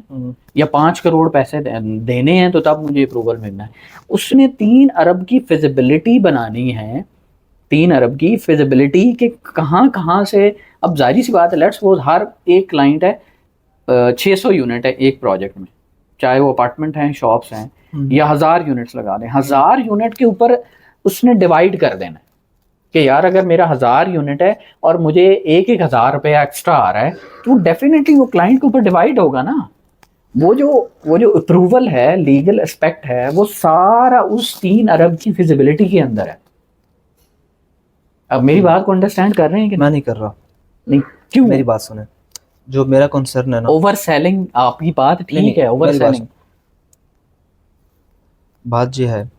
या 5 करोड़ पैसे देने हैं, तो तब मुझे अप्रूवल मिलना है। उसने 3 अरब की फिजिबिलिटी बनानी है, 3 अरब की फिजिबिलिटी के कहाँ से। अब जाहिर सी बात है, लेट्स सपोज हर एक क्लाइंट है 600 यूनिट है एक प्रोजेक्ट में, चाहे वो अपार्टमेंट हैं, शॉप्स हैं, या 1000 यूनिट्स लगा दें। 1000 यूनिट के ऊपर उसने डिवाइड कर देना है कि यार अगर मेरा 1000 यूनिट है और मुझे 1,000 रुपया एक्स्ट्रा आ रहा है, तो डेफिनेटली वो क्लाइंट के ऊपर डिवाइड होगा ना। वो जो अप्रूवल है, लीगल एस्पेक्ट है, वो सारा उस 3 अरब की फिजिबिलिटी के अंदर है। अब मेरी बात को अंडरस्टैंड कर रहे हैं कि मैं नहीं कर रहा? नहीं, क्यों? मेरी बात सुने, जो मेरा कंसर्न है ना, ओवर सेलिंग। आपकी बात ठीक है, ओवर सेलिंग बात ये है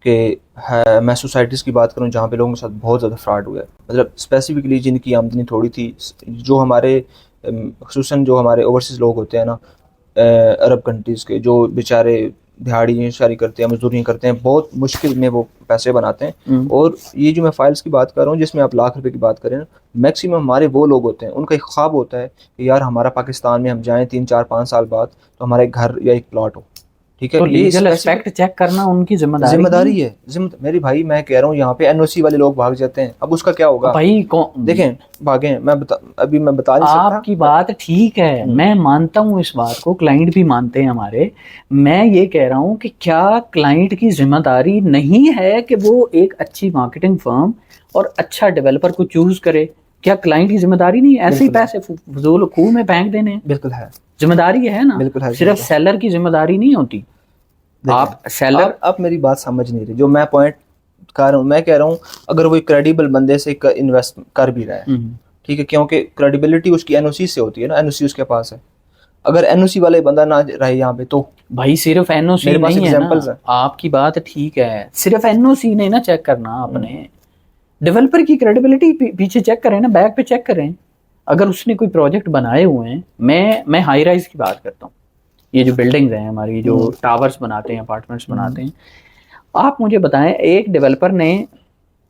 कि मैं सोसाइटीज़ की बात करूं जहाँ पे लोगों के साथ बहुत ज़्यादा फ्रॉड हुआ है, मतलब स्पेसिफिकली जिनकी आमदनी थोड़ी थी, जो हमारे खुसूसन जो हमारे ओवरसीज़ लोग होते हैं ना, अरब कंट्रीज़ के, जो बेचारे दिहाड़ी शारी करते हैं, मजदूरी करते हैं, बहुत मुश्किल में वो पैसे बनाते हैं। और ये जो मैं फाइल्स की बात कर रहा हूँ जिसमें आप लाख रुपए की बात करें ना, मैक्सिमम हमारे वो लोग होते हैं, उनका एक ख्वाब होता है कि यार हमारा पाकिस्तान में हम जाएं 3-4-5 साल बाद तो हमारा एक घर या एक प्लॉट हो, ठीक है। तो लीगल एस्पेक्ट चेक करना उनकी जिम्मेदारी है। मेरी भाई, मैं कह रहा हूँ यहाँ पे एनओसी वाले लोग भाग जाते हैं, अब उसका क्या होगा भाई? देखें भागे, अभी मैं बता नहीं सकता। आपकी बात ठीक है, मैं मानता हूँ इस बात को, क्लाइंट भी मानते हैं हमारे। मैं ये कह रहा हूँ कि क्या क्लाइंट की जिम्मेदारी नहीं है कि वो एक अच्छी मार्केटिंग फर्म और अच्छा डेवलपर को चूज करे? क्या क्लाइंट की जिम्मेदारी नहीं है ऐसे ही पैसे फजूल खूह में फेंक देने? बिल्कुल है, जिम्मेदारी है ना, बिल्कुल है। सिर्फ सेलर की जिम्मेदारी नहीं होती। आप सेलर, आप मेरी बात समझ नहीं रही। जो मैं पॉइंट कर रहा हूँ, मैं कह रहा हूँ अगर वो क्रेडिबल बंदे से इन्वेस्ट कर भी रहा है, ठीक है, क्योंकि क्रेडिबिलिटी उसकी एनओसी से होती है ना, एनओसी उसके पास है। अगर एनओसी वाले बंदा ना रहे यहाँ पे तो भाई सिर्फ एनओसी नहीं है ना। आपकी बात ठीक है, सिर्फ एनओसी नहीं ना चेक करना आपने, डेवलपर की क्रेडिबिलिटी पीछे चेक करें ना, बैक पे चेक करें। अगर उसने कोई प्रोजेक्ट बनाए हुए हैं, मैं हाई राइज की बात करता हूँ, ये जो बिल्डिंग्स हैं हमारी, जो टावर्स बनाते हैं, अपार्टमेंट्स बनाते हैं, आप मुझे बताएं एक डेवलपर ने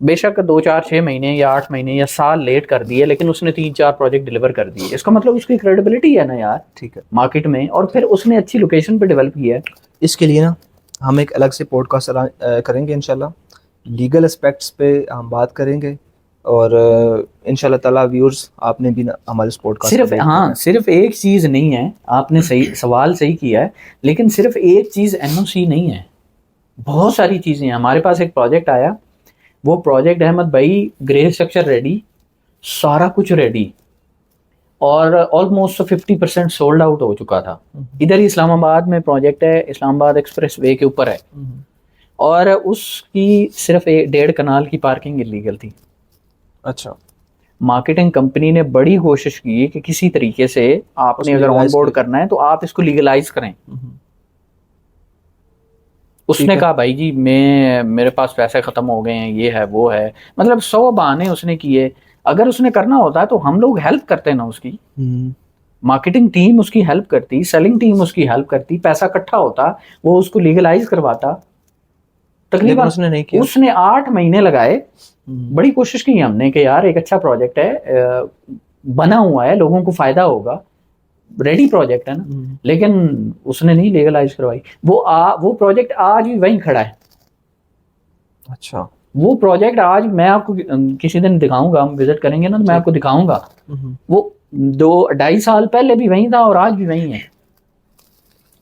बेशक 2-4-6 महीने या 8 महीने या साल लेट कर दिए, लेकिन उसने 3-4 प्रोजेक्ट डिलीवर कर दिए, इसका मतलब उसकी क्रेडिबिलिटी है ना यार, ठीक है, मार्केट में, और फिर उसने अच्छी लोकेशन पे डेवलप किया है। इसके लिए ना हम एक अलग से पॉडकास्ट करेंगे इंशाल्लाह, लीगल एस्पेक्ट्स पे हम बात करेंगे, और इंशाल्लाह ताला व्यूअर्स आपने भी हमारे इस पॉडकास्ट सिर्फ सिर्फ एक चीज़ नहीं है, आपने सही सवाल सही किया है, लेकिन सिर्फ एक चीज़ एनओसी नहीं है, बहुत सारी चीज़ें हैं। हमारे पास एक प्रोजेक्ट आया, वो प्रोजेक्ट अहमद भाई ग्रे स्ट्रक्चर रेडी, सारा कुछ रेडी, और ऑलमोस्ट 50% सोल्ड आउट हो चुका था। इधर ही इस्लामाबाद में प्रोजेक्ट है, इस्लामाबाद एक्सप्रेस वे के ऊपर है, और उसकी सिर्फ 1.5 कनाल की पार्किंग इलीगल थी। अच्छा, मार्केटिंग कंपनी ने बड़ी कोशिश की कि किसी तरीके से आपने अगर ऑन बोर्ड करना है तो आप इसको लीगलाइज करें। उसने कहा भाई जी मेरे पास पैसे खत्म हो गए हैं, ये है वो है, मतलब 100 बहाने उसने किए। अगर उसने करना होता तो हम लोग हेल्प करते ना उसकी, मार्केटिंग टीम उसकी हेल्प करती, सेलिंग टीम उसकी हेल्प करती, पैसा इकट्ठा होता, वो उसको लीगलाइज करवाता। तकरीबन उसने नहीं किया, उसने 8 महीने लगाए, बड़ी कोशिश की हमने कि यार एक अच्छा प्रोजेक्ट है, बना हुआ है, लोगों को फायदा होगा, रेडी प्रोजेक्ट है ना, लेकिन उसने नहीं लीगलाइज करवाई। वो प्रोजेक्ट आज भी वहीं खड़ा है। अच्छा, वो प्रोजेक्ट आज मैं आपको किसी दिन दिखाऊंगा, हम विजिट करेंगे ना तो मैं आपको दिखाऊंगा। वो 2-2.5 साल पहले भी वहीं था और आज भी वहीं है।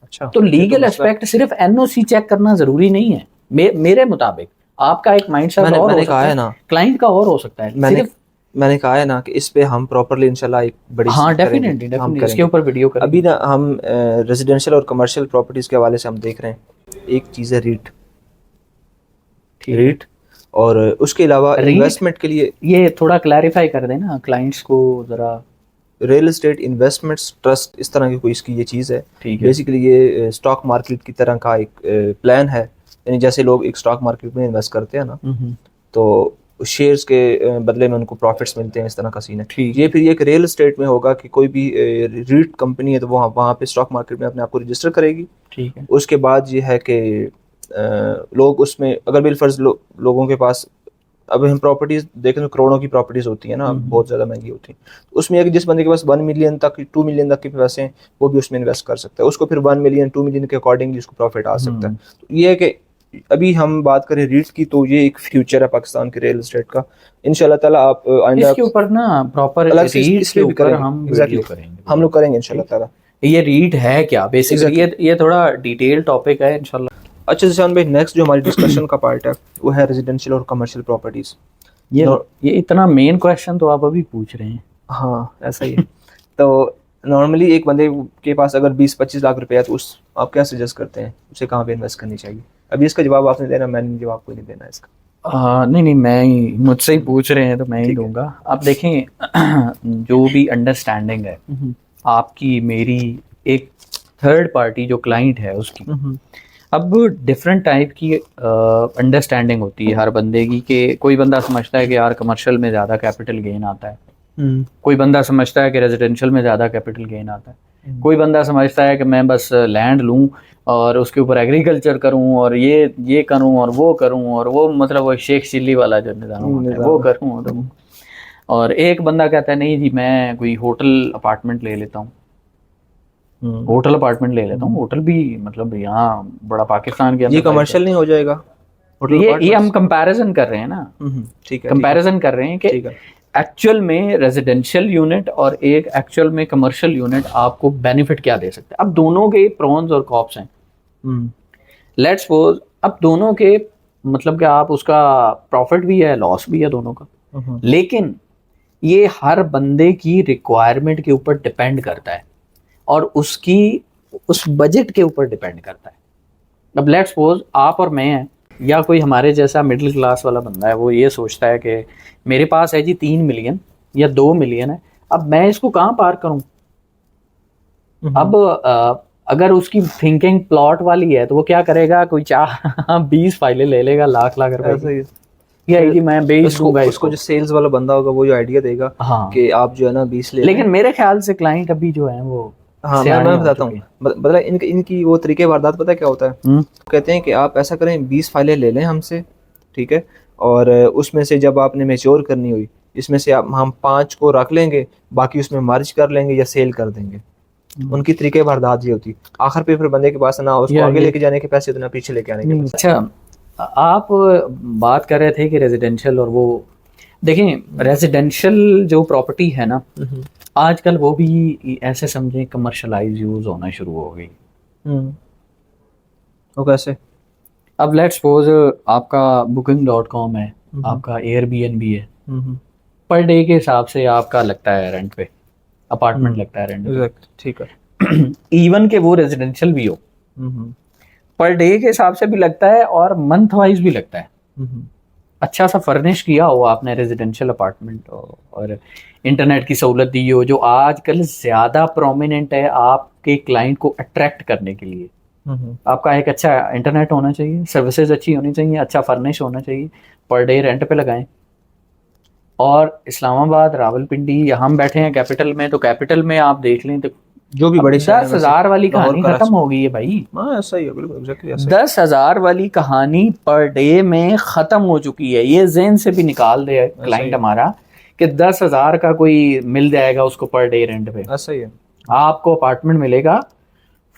अच्छा, तो लीगल एस्पेक्ट सिर्फ एनओसी चेक करना जरूरी नहीं है मेरे मुताबिक। आपका एक माइंडसेट और हो सकता है ना, क्लाइंट का और हो सकता है। मैंने कहा है ना कि इस पे हम प्रॉपर्ली इंशाल्लाह एक बड़ी हाँ डेफिनेटली इसके ऊपर वीडियो करेंगे। अभी ना हम रेजिडेंशियल और कमर्शियल प्रॉपर्टीज के हवाले से हम देख रहे हैं, एक चीज़ है रीट, और उसके अलावा इन्वेस्टमेंट के लिए ये थोड़ा क्लैरिफाई कर देना क्लाइंट्स को जरा। रियल एस्टेट इन्वेस्टमेंट्स ट्रस्ट इस तरह की कोई इसकी ये चीज़ है। बेसिकली ये स्टॉक मार्केट की तरह का एक प्लान है, यानी जैसे लोग एक स्टॉक मार्केट में इन्वेस्ट करते हैं ना, तो शेयर्स के बदले में उनको प्रॉफिट्स मिलते हैं, इस तरह का सीन है। ये फिर एक रियल एस्टेट में होगा कि कोई भी रीट कंपनी है तो वो वहाँ पे स्टॉक मार्केट में अपने आप को रजिस्टर करेगी। ठीक है। उसके बाद ये है कि लोग उसमें अगर बिलफर्ज लोगों के पास, अब हम प्रॉपर्टीज देखें तो करोड़ों की प्रॉपर्टीज होती है ना, बहुत ज़्यादा महंगी होती हैं, तो उसमें अगर जिस बंदे के पास 1 मिलियन तक 2 मिलियन तक के पैसे हैं वो भी उसमें इन्वेस्ट कर सकता है, उसको फिर 1 मिलियन 2 मिलियन के अकॉर्डिंगली उसको प्रॉफिट आ सकता है। तो ये है कि अभी हम बात करें रीट्स की, तो ये एक फ्यूचर है पाकिस्तान के रियल एस्टेट का। इंशाल्लाह ताला आप आइंदा इसके ऊपर ना प्रॉपर रीट के ऊपर हम वीडियो करेंगे, हम लोग करेंगे इंशाल्लाह ताला। ये रीट है क्या बेसिकली, ये थोड़ा डिटेल टॉपिक है इंशाल्लाह। अच्छा जिशान भाई, नेक्स्ट जो हमारी डिस्कशन का पार्ट है वो है रेजिडेंशियल और कमर्शियल प्रॉपर्टीज। ये इतना मेन क्वेश्चन तो आप अभी पूछ रहे हैं। हाँ ऐसा ही है। तो नॉर्मली एक बंदे के पास अगर 20-25 लाख रुपए है तो आप क्या सजेस्ट करते हैं उसे कहाँ पे इन्वेस्ट करनी चाहिए? अभी इसका जवाब आपने देना, मैंने जवाब कोई नहीं देना इसका। नहीं मैं मुझसे ही पूछ रहे हैं तो मैं ही दूंगा। आप देखें जो भी अंडरस्टैंडिंग है आपकी मेरी एक थर्ड पार्टी जो क्लाइंट है उसकी, अब डिफरेंट टाइप की अंडरस्टैंडिंग होती है हर बंदे की। कि कोई बंदा समझता है कि यार कमर्शियल में ज़्यादा कैपिटल गेन आता है, कोई बंदा समझता है कि रेजिडेंशियल में ज़्यादा कैपिटल गेन आता है, कोई बंदा समझता है कि मैं बस लैंड लूँ और उसके ऊपर एग्रीकल्चर करूँ और ये करूँ और वो मतलब वो शेख चिल्ली वाला जो निज़ाम है वो करूँ। और एक बंदा कहता है नहीं जी मैं कोई होटल अपार्टमेंट ले लेता हूँ, होटल भी मतलब यहाँ बड़ा पाकिस्तान के अंदर। ये कमर्शियल नहीं हो जाएगा? ये हम कंपैरिजन कर रहे हैं ना, ठीक है, कंपैरिजन कर रहे हैं कि एक्चुअल में रेजिडेंशियल यूनिट और एक एक्चुअल में कमर्शियल यूनिट आपको बेनिफिट क्या दे सकते हैं। अब दोनों के प्रॉन्स और कॉप्स हैं। लेट्स सपोज अब दोनों के मतलब कि आप उसका प्रॉफिट भी है लॉस भी है दोनों का, लेकिन ये हर बंदे की रिक्वायरमेंट के ऊपर डिपेंड करता है और उसकी उस बजट के ऊपर डिपेंड करता है। अब लेट्स सपोज आप और मैं हैं या कोई हमारे जैसा मिडिल क्लास वाला बंदा है, वो ये सोचता है कि मेरे पास है जी 3 मिलियन या 2 मिलियन है, अब मैं इसको कहाँ पार करूँ। अब अगर उसकी थिंकिंग प्लॉट वाली है तो वो क्या करेगा, कोई 20 फाइलें ले लेगा लाख रुपए की, मैं बेच दूंगा इसको। जो सेल्स वाला बंदा होगा वो जो आइडिया देगा कि आप जो है ना 20 ले, लेकिन मेरे ख्याल से क्लाइंट अभी जो है वो मैं बताता हूँ, मतलब इनकी वो तरीके वारदात पता है क्या होता है? कहते हैं कि आप ऐसा करें 20 फाइलें ले लें हमसे, ठीक है, और उसमें से जब आपने मैच्योर करनी हुई इसमें से हम 5 को रख लेंगे, बाकी उसमें मर्ज कर लेंगे या सेल कर देंगे। उनकी तरीके वारदात ये होती, आखिर पे फिर बंदे के पास ना उसको आगे लेके जाने के पैसे उतना पीछे लेके आने के पैसे। अच्छा आप बात कर रहे थे कि रेजिडेंशियल, और वो देखें रेजिडेंशियल जो प्रॉपर्टी है ना आजकल वो भी ऐसे समझें कमर्शलाइज यूज होना शुरू हो गई। वो कैसे? अब लेट्स सपोज आपका booking.com है, आपका Airbnb है, पर डे के हिसाब से आपका लगता है रेंट पे, अपार्टमेंट लगता है रेंट पे, ठीक है। इवन के वो रेजिडेंशियल भी हो पर डे के हिसाब से भी लगता है और मंथ वाइज भी लगता है। अच्छा सा फर्निश किया हो आपने रेजिडेंशियल अपार्टमेंट और इंटरनेट की सहूलत दी हो, जो आजकल ज़्यादा प्रोमिनेंट है आपके क्लाइंट को अट्रैक्ट करने के लिए। आपका एक अच्छा इंटरनेट होना चाहिए, सर्विसेज अच्छी होनी चाहिए, अच्छा फर्निश होना चाहिए, पर डे रेंट पे लगाएं। और इस्लामाबाद, रावलपिंडी, हम बैठे हैं कैपिटल में, तो कैपिटल में आप देख लें तो जो भी बड़े 10,000 वाली कहानी खत्म हो गई है भाई। ऐसा ही है, बिल्कुल एग्जैक्टली ऐसा। 10,000 वाली कहानी पर डे में खत्म हो चुकी है। ये ज़हन से भी निकाल दे क्लाइंट हमारा कि 10,000 का कोई मिल जाएगा उसको पर डे रेंट पे। ऐसा ही है। आपको अपार्टमेंट मिलेगा,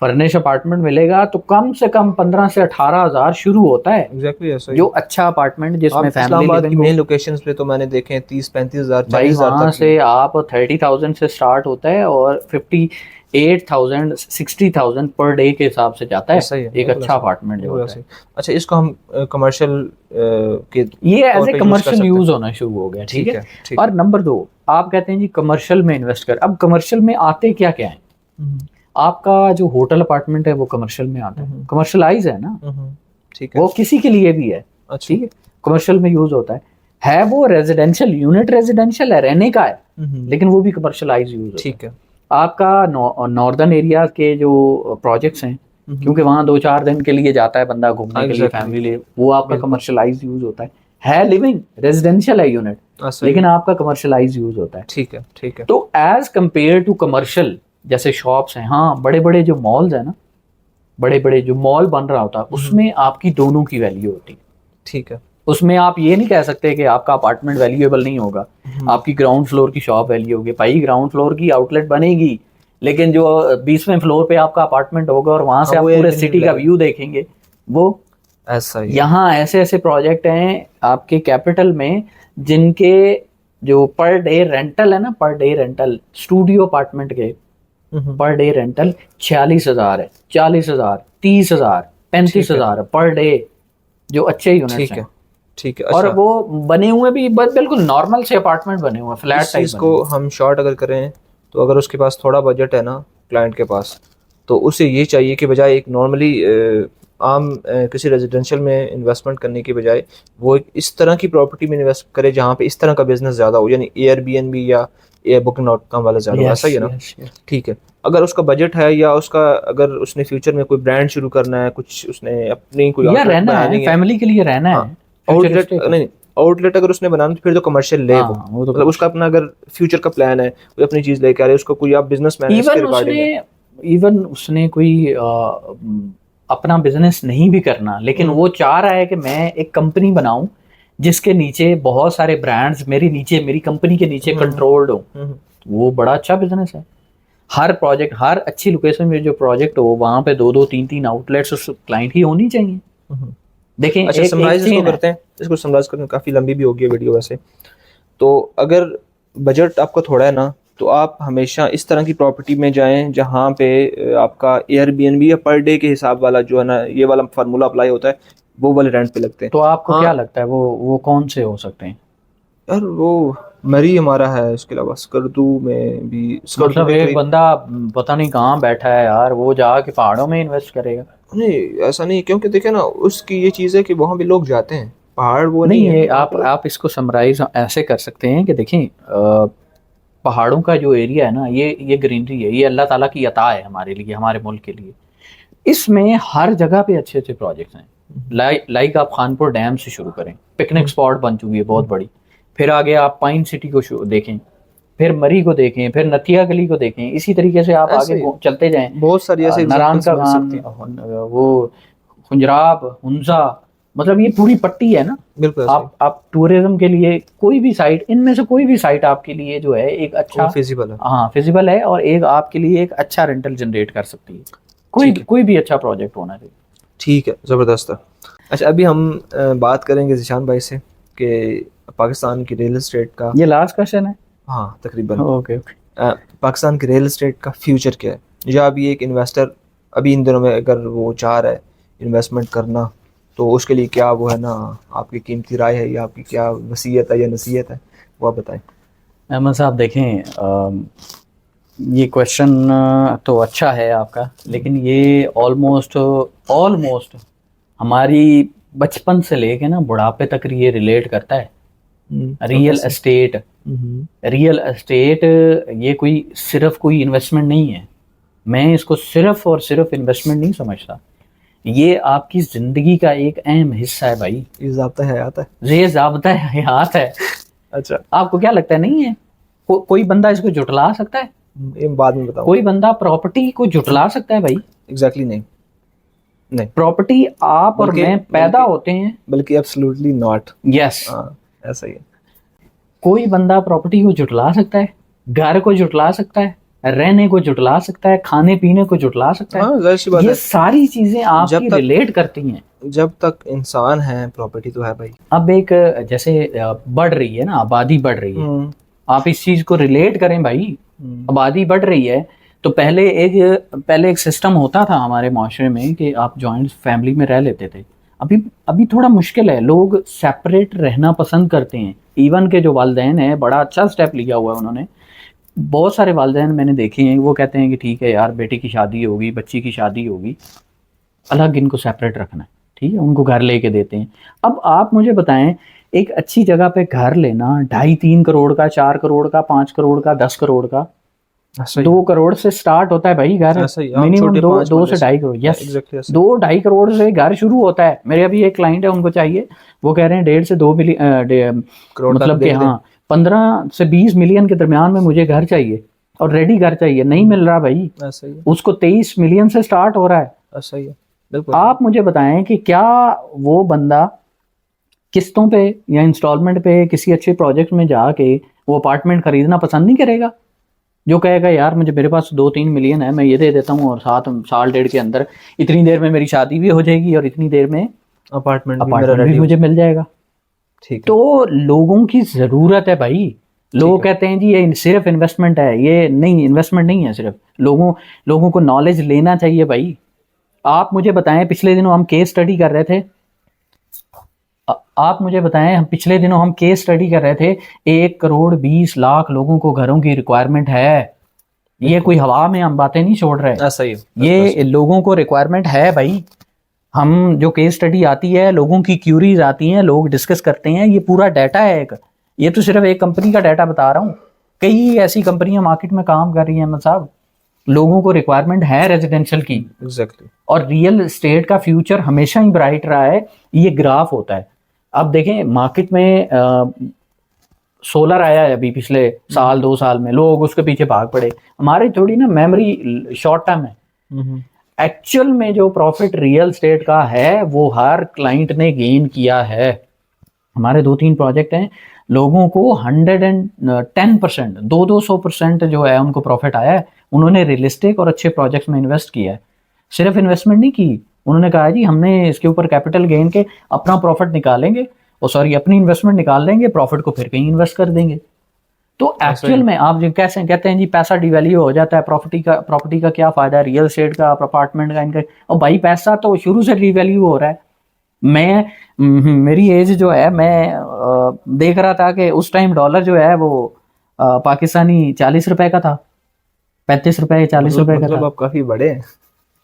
फर्निश अपार्टमेंट मिलेगा तो कम से कम 15 से 18,000 शुरू होता है। एग्जैक्टली ऐसा ही। जो अच्छा अपार्टमेंट जिसमें फैमिली इस्लामाबाद की मेन लोकेशंस पे तो मैंने देखे हैं 30-35,000 भाई 40,000 वहां तक से आप 30,000 से स्टार्ट होता है और 58,000 60,000 पर डे के हिसाब से जाता है। ऐसा ही है, एक अच्छा अपार्टमेंट जो होता है। अच्छा, इसको हम कमर्शियल के ये तौर एज ए पे use कर कमर्शियल सकते यूज हैं। होना शुरू हो गया। ठीक है। ठीक और नंबर 2, आप कहते हैं जी कमर्शियल में इन्वेस्ट कर। अब कमर्शियल में आते क्या क्या है? आपका जो होटल अपार्टमेंट है वो कमर्शियल में आता है, कमर्शलाइज है ना। ठीक है। वो किसी के लिए भी है। अच्छा। ठीक है, कमर्शियल में यूज होता है वो रेजिडेंशियल यूनिट, रेजिडेंशियल है, रहने का है, लेकिन वो भी कमर्शलाइज यूज होता है। ठीक है। आपका नॉर्दर्न एरिया के जो प्रोजेक्ट्स हैं, क्योंकि वहाँ 2-4 दिन के लिए जाता है बंदा घूमने के लिए, फैमिली, वो आपका कमर्शलाइज यूज होता है लिविंग, रेजिडेंशियल है यूनिट, लेकिन आपका कमर्शलाइज यूज होता है। ठीक है। ठीक है। तो एज कंपेयर टू कमर्शियल, जैसे शॉप्स हैं, हाँ बड़े बड़े जो मॉल्स हैं ना, बड़े बड़े जो मॉल बन रहा होता है उसमें आपकी दोनों की वैल्यू होती है। ठीक है। उसमें आप ये नहीं कह सकते कि आपका अपार्टमेंट वैल्यूएबल नहीं होगा, आपकी ग्राउंड फ्लोर की शॉप वैल्यू होगी। भाई ग्राउंड फ्लोर की आउटलेट बनेगी, लेकिन जो 20वें फ्लोर पे आपका अपार्टमेंट होगा और वहां से आप पूरे सिटी का व्यू देखेंगे, वो ऐसा ही। यहाँ ऐसे ऐसे प्रोजेक्ट हैं आपके कैपिटल में जिनके जो पर डे रेंटल है ना, per day rental studio apartment के पर डे रेंटल 46,000 है, 40,000, 30,000, 35,000 पर डे, जो अच्छे यूनिट्स हैं। ठीक है। और वो बने हुए भी बिल्कुल नॉर्मल से अपार्टमेंट बने हुए, फ्लैट टाइप। इसको हम शॉर्ट अगर करें तो अगर उसके पास थोड़ा बजट है ना क्लाइंट के पास, तो उसे ये चाहिए कि बजाय एक नॉर्मली आम किसी रेजिडेंशियल में इन्वेस्टमेंट करने के बजाय वो एक इस तरह की प्रॉपर्टी में इन्वेस्ट करे जहाँ पे इस तरह का बिजनेस ज़्यादा हो, यानी एयरबीएनबी या एयर बुकिंग डॉट कॉम वाला ज़्यादा हो। ऐसा ही है ना? ठीक है। अगर उसका बजट है या उसका अगर उसने फ्यूचर में कोई ब्रांड शुरू करना है, कुछ उसने अपनी कोई या रहना है, फैमिली के लिए रहना है, आउटलेट नहीं, आउटलेट अगर उसने बनाना तो फिर तो कमर्शियल ले वो, मतलब उसका अपना अगर फ्यूचर का प्लान है, कोई अपनी चीज लेके आ रहे है, उसको कोई आप बिजनेस मैन इसके रिगार्डिंग इवन उसने कोई अपना बिजनेस नहीं भी करना, लेकिन वो चाह रहा है कि मैं एक कंपनी बनाऊं जिसके नीचे बहुत सारे ब्रांड्स मेरी नीचे, मेरी कंपनी के नीचे कंट्रोल्ड हो, वो बड़ा अच्छा बिजनेस है। हर प्रोजेक्ट, हर अच्छी लोकेशन में जो प्रोजेक्ट हो वहां पे 2-2, 3-3 आउटलेट्स उस क्लाइंट की होनी चाहिए। देखें, अच्छा समराइज इसको करते हैं, इसको समराइज करने काफी लंबी भी होगी वीडियो वैसे। तो अगर बजट आपका थोड़ा है ना, तो आप हमेशा इस तरह की प्रॉपर्टी में जाएं जहां पे आपका एयरबीएनबी या पर डे के हिसाब वाला जो है ना, ये वाला फार्मूला अप्लाई होता है, वो वाले रेंट पे लगते हैं। तो आपको क्या लगता है वो कौन से हो सकते हैं? यार वो मरी हमारा है, इसके अलावा स्कर्दू में भी, मतलब एक बंदा पता नहीं कहाँ बैठा है यार, वो जाके पहाड़ों में इन्वेस्ट करेगा? नहीं ऐसा नहीं, क्योंकि देखे ना उसकी ये चीज़ है कि वहाँ भी लोग जाते हैं, पहाड़ वो नहीं है। आप इसको समराइज ऐसे कर सकते हैं कि देखें, पहाड़ों का जो एरिया है ना, ये ग्रीनरी है, ये अल्लाह ताला की अता है हमारे लिए, हमारे मुल्क के लिए। इसमें हर जगह पे अच्छे अच्छे प्रोजेक्ट्स हैं। लाइक आप खानपुर डैम से शुरू करें, पिकनिक स्पॉट बन चुकी है बहुत बड़ी। फिर आगे आप पाइन सिटी को देखें, फिर मरी को देखें, फिर नथिया गली को देखें। इसी तरीके से आप आगे चलते जाएं, बहुत सारी ऐसे नारायण का गान, वो खुंजराब, हुंजा, मतलब ये पूरी पट्टी है ना। बिल्कुल। आप टूरिज्म के लिए कोई भी साइट, इनमें से कोई भी साइट आपके लिए जो है एक अच्छा फिजिबल है, हाँ फिजिबल है, और एक आपके लिए एक अच्छा रेंटल जनरेट कर सकती है। कोई भी अच्छा प्रोजेक्ट होना चाहिए। ठीक है, ज़बरदस्त है। अच्छा, अभी हम बात करेंगे ज़ीशान भाई से कि पाकिस्तान की रियल एस्टेट का, ये लास्ट क्वेश्चन है हाँ तकरीबन, ओके। पाकिस्तान की रियल एस्टेट का फ्यूचर क्या है, या अभी एक इन्वेस्टर अभी इन दिनों में अगर वो चाह रहा है इन्वेस्टमेंट करना, तो उसके लिए क्या वो है ना, आपकी कीमती राय है या आपकी क्या वसीयत है या नसीहत है, वो आप बताएं। अहमद साहब देखें, ये क्वेश्चन तो अच्छा है आपका, लेकिन ये ऑलमोस्ट हमारी बचपन से लेके ना बुढ़ापे तक ये रिलेट करता है। रियल एस्टेट ये कोई सिर्फ कोई इन्वेस्टमेंट नहीं है। मैं इसको सिर्फ और सिर्फ इन्वेस्टमेंट नहीं समझता, ये आपकी जिंदगी का एक अहम हिस्सा है भाई। ये ज़ाब्ता हयात है, ये ज़ाब्ता हयात है। अच्छा, आपको क्या लगता है नहीं है? कोई बंदा इसको जुटला सकता है? ये बाद में बताऊं। कोई बंदा प्रॉपर्टी को जुटला सकता है भाई? एग्जैक्टली नहीं। प्रॉपर्टी आप और मैं पैदा होते हैं, बल्कि एब्सोल्युटली नॉट। यस, ऐसा ही है। कोई बंदा प्रॉपर्टी को जुटला सकता है, घर को जुटला सकता है, रहने को जुटला सकता है, खाने पीने को जुटला सकता है। जाहिर सी बात ये है, सारी चीजें आपकी रिलेट करती हैं। जब तक इंसान है प्रॉपर्टी तो है भाई। अब एक जैसे बढ़ रही है ना, आबादी बढ़ रही है, आप इस चीज को रिलेट करें भाई। आबादी बढ़ रही है तो पहले एक सिस्टम होता था हमारे माशरे में कि आप जॉइंट फैमिली में रह लेते थे। अभी थोड़ा मुश्किल है, लोग सेपरेट रहना पसंद करते हैं। इवन के जो वालिदैन है, बड़ा अच्छा स्टेप लिया हुआ है उन्होंने। बहुत सारे वालिदैन मैंने देखे हैं, वो कहते हैं कि ठीक है यार, बेटी की शादी होगी, बच्ची की शादी होगी, अलग इनको सेपरेट रखना है, ठीक है, उनको घर लेके देते हैं। अब आप मुझे बताएं, एक अच्छी जगह पे घर लेना 2.5-3 करोड़ का, 4 करोड़ का, 5 करोड़ का, 10 करोड़ का, 2 करोड़ से स्टार्ट होता है भाई घर, मिनिमम 2 से 2.5 करोड़। यस, 2-2.5 करोड़ से घर शुरू होता है। मेरे अभी एक क्लाइंट है, उनको चाहिए, वो कह रहे हैं 1.5 से 2 करोड़, मतलब कि हाँ 15 से 20 मिलियन के दरमियान में मुझे घर चाहिए, और रेडी घर चाहिए। नहीं मिल रहा भाई, उसको 23 मिलियन से स्टार्ट हो रहा है। सही है। आप मुझे बताएं कि क्या वो बंदा किस्तों पे या इंस्टॉलमेंट पे किसी अच्छे प्रोजेक्ट में जाके वो अपार्टमेंट खरीदना पसंद नहीं करेगा? जो कहेगा यार मुझे, मेरे पास 2-3 मिलियन है, मैं ये दे देता हूँ और 7-1.5 के अंदर, इतनी देर में मेरी शादी भी हो जाएगी और इतनी देर में अपार्टमेंट भी मुझे मिल जाएगा। ठीक है। तो लोगों की जरूरत है भाई। लोग कहते हैं जी ये सिर्फ इन्वेस्टमेंट है, ये नहीं, इन्वेस्टमेंट नहीं है सिर्फ, लोगों को नॉलेज लेना चाहिए भाई। आप मुझे बताएं, पिछले दिनों हम केस स्टडी कर रहे थे, आप मुझे बताएं, हम पिछले दिनों हम केस स्टडी कर रहे थे, 1 करोड़ 20 लाख लोगों को घरों की रिक्वायरमेंट है। ये कोई हवा में हम बातें नहीं छोड़ रहे, सही है, ये लोगों को रिक्वायरमेंट है भाई। हम जो केस स्टडी आती है, लोगों की क्यूरीज आती हैं, लोग डिस्कस करते हैं, ये पूरा डाटा है एक। ये तो सिर्फ एक कंपनी का डाटा बता रहा हूँ, कई ऐसी कंपनियां मार्केट में काम कर रही हैं। अहमद साहब, लोगों को रिक्वायरमेंट है रेजिडेंशियल की। एग्जैक्टली। और रियल एस्टेट का फ्यूचर हमेशा ही ब्राइट रहा है। ये ग्राफ होता है। अब देखें मार्केट में सोलर आया है अभी पिछले साल 2 साल में, लोग उसके पीछे भाग पड़े। हमारी थोड़ी ना मेमोरी शॉर्ट टर्म है। एक्चुअल में जो प्रॉफिट रियल एस्टेट का है वो हर क्लाइंट ने गेन किया है। हमारे 2-3 प्रोजेक्ट हैं, लोगों को 110%, 200% जो है उनको प्रॉफिट आया है। उन्होंने रियलिस्टिक और अच्छे प्रोजेक्ट्स में इन्वेस्ट किया है, सिर्फ इन्वेस्टमेंट नहीं की। उन्होंने कहा जी हमने इसके ऊपर कैपिटल गेन के अपना प्रॉफिट निकालेंगे, और सॉरी अपनी इन्वेस्टमेंट निकाल लेंगे, प्रॉफिट को फिर कहीं इन्वेस्ट कर देंगे। तो एक्चुअल में आप जो कैसे कहते हैं जी पैसा डिवैल्यू हो जाता है, प्रॉपर्टी का क्या फायदा है, रियल एस्टेट का, अपार्टमेंट का, इनका। और भाई पैसा तो शुरू से डिवैल्यू हो रहा है। मेरी एज जो है, मैं देख रहा था कि उस टाइम डॉलर जो है वो पाकिस्तानी 40 रुपए का था, 35 रुपए 40 रुपए का था। आप काफी बड़े हैं।